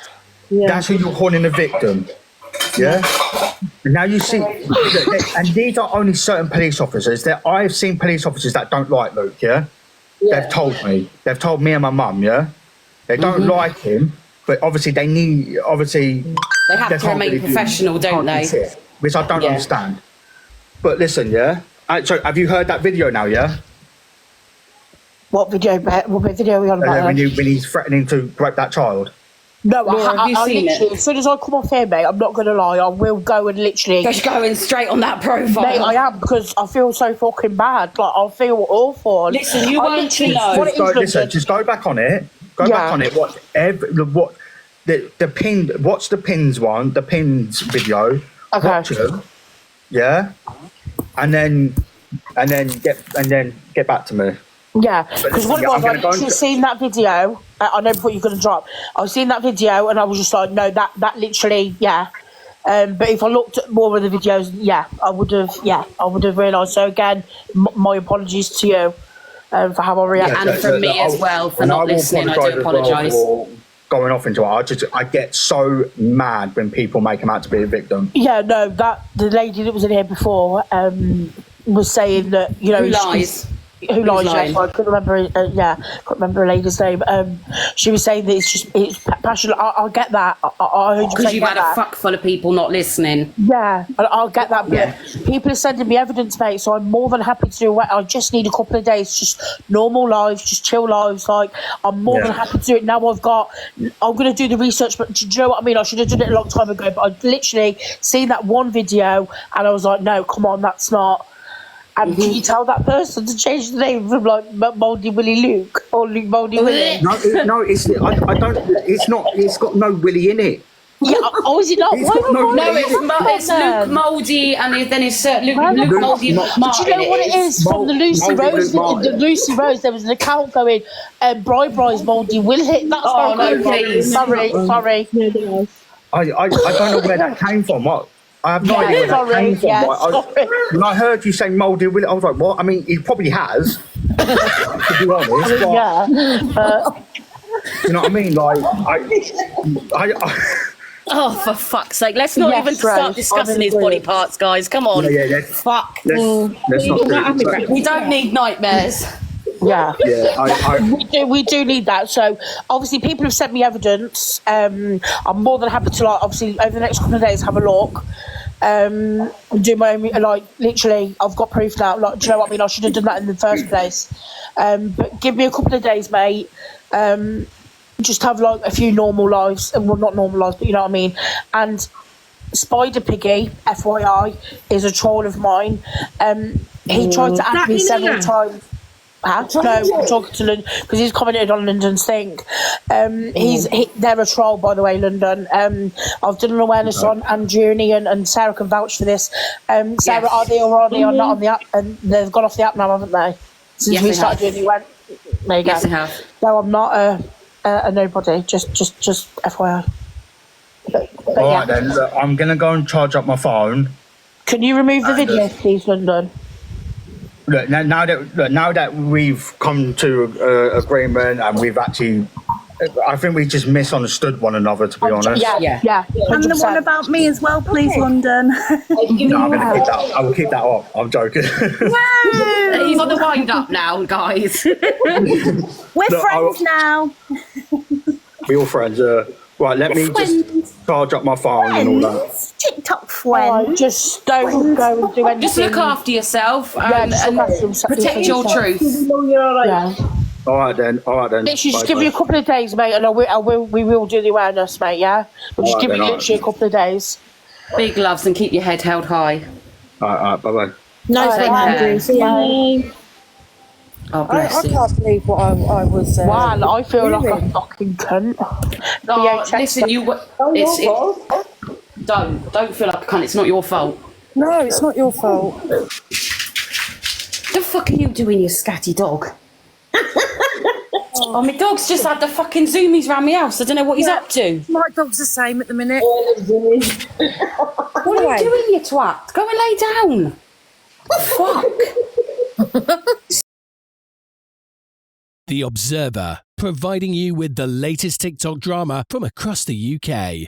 Speaker 11: That's who you're calling a victim. Yeah. And now you see, and these are only certain police officers. I've seen police officers that don't like Luke. Yeah. They've told me. They've told me and my mum. Yeah. They don't like him, but obviously they
Speaker 3: have to remain professional, don't they?
Speaker 11: Which I don't understand. But listen, yeah. So have you heard that video now? Yeah.
Speaker 4: What video? What video are we on about?
Speaker 11: When he's threatening to rape that child.
Speaker 4: No,
Speaker 3: Laura, have you seen
Speaker 4: literally,
Speaker 3: it?
Speaker 4: as soon as I come off here, mate, I'm not going to lie, I will go and literally...
Speaker 3: Just going straight on that profile.
Speaker 4: Mate, I am, because I feel so fucking bad. Like, I feel awful.
Speaker 3: Listen, you won't know.
Speaker 11: Just go back on it. Go back on it. Watch the pin. Watch the pins one. The pins video.
Speaker 4: Okay.
Speaker 11: Watch them. Yeah. And then get back to me.
Speaker 4: Yeah, because what it was, I literally seen that video. I know what you're going to drop. I was seeing that video and I was just like, no, that literally, yeah. But if I looked at more of the videos, I would have realised. So again, my apologies to you for how I reacted.
Speaker 3: And from me as well for not listening. I do apologise.
Speaker 11: Going off into it, I get so mad when people make him out to be a victim.
Speaker 4: Yeah, no, the lady that was in here before was saying that, you know,
Speaker 3: Who lies?
Speaker 4: who lies,
Speaker 3: lying?
Speaker 4: yes, I couldn't remember. Couldn't remember a lady's name. She was saying that it's passionate. I get that. I 100%
Speaker 3: Because you've
Speaker 4: get
Speaker 3: had
Speaker 4: that.
Speaker 3: a fuck full of people not listening.
Speaker 4: Yeah, I'll get that. But people are sending me evidence, mate. So I'm more than happy to do it. I just need a couple of days, just normal lives, just chill lives. Like I'm more than happy to do it. Now I'm going to do the research. But do you know what I mean? I should have done it a long time ago. But I've literally seen that one video, and I was like, no, come on, that's not. And can you tell that person to change the name from like Mouldy Willie Luke or Luke Mouldy Willie?
Speaker 11: No, it's I don't. It's not. It's got no Willie in it.
Speaker 4: Yeah, is it not?
Speaker 11: It's got no
Speaker 3: No,
Speaker 11: Willie in it.
Speaker 3: it's Luke Mouldy, and then it's Luke Mouldy Martin.
Speaker 4: But you know what it is from the Lucy Rose? The Lucy Rose, there was an account going, Bry's Mouldy Willie. That's
Speaker 3: please.
Speaker 4: Sorry.
Speaker 11: I don't know where that came from. What? I have no idea where that came from. When I heard you say Mouldy Willie, I was like, what? I mean, he probably has. To be honest, you know what I mean? Like,
Speaker 16: Oh, for fuck's sake! Let's not even start discussing his body parts, guys. Come on. Fuck.
Speaker 11: Let's not do it.
Speaker 3: We don't need nightmares.
Speaker 4: Yeah,
Speaker 11: yeah.
Speaker 4: We do need that. So obviously, people have sent me evidence. I'm more than happy to obviously over the next couple of days have a look. Do my own, literally, I've got proof now. Do you know what I mean? I should have done that in the first place. But give me a couple of days, mate. Just have a few normal lives, well, not normal lives, but you know what I mean. And Spider Piggy, FYI, is a troll of mine. He tried to add me several times. No, I'm talking to London because he's commented on London's thing. They're a troll, by the way, London. I've done an awareness on Journey and Sarah can vouch for this. Sarah, are they or not on the app? And they've gone off the app now, haven't they? Since we started doing the event. There you go.
Speaker 3: Yes, they have.
Speaker 4: No, I'm not a nobody. Just FYI. But
Speaker 11: All right then. Look, I'm gonna go and charge up my phone.
Speaker 4: Can you remove the video, please, London?
Speaker 11: Look, now that we've come to agreement and we've actually, I think we just misunderstood one another, to be honest.
Speaker 4: Yeah.
Speaker 17: And the one about me as well, please, London.
Speaker 11: No, I'm gonna keep that. I will keep that off. I'm joking.
Speaker 3: He's on the wind up now, guys.
Speaker 17: We're friends now.
Speaker 11: We're all friends. Right, let me just charge up my phone and all that.
Speaker 17: TikTok friend.
Speaker 4: Just don't go and do anything.
Speaker 3: Just look after yourself and protect your truth.
Speaker 4: Yeah.
Speaker 11: All right then.
Speaker 4: Literally, just give me a couple of days, mate, and we will do the awareness, mate. Yeah, but just give me literally a couple of days.
Speaker 3: Big loves and keep your head held high.
Speaker 11: All right, bye bye.
Speaker 15: Nice one, Andrew. See you.
Speaker 3: Oh, bless
Speaker 13: I can't believe what I was.
Speaker 4: Wow, I feel like a fucking cunt.
Speaker 3: Oh, listen, don't feel like a cunt. It's not your fault.
Speaker 13: No, it's not your fault.
Speaker 3: The fuck are you doing, you scatty dog? Oh, my dog's just had the fucking zoomies round my house. I don't know what he's up to.
Speaker 16: My dog's the same at the minute.
Speaker 3: What are you doing, you twat? Go and lay down. Fuck.
Speaker 18: The Observer, providing you with the latest TikTok drama from across the UK.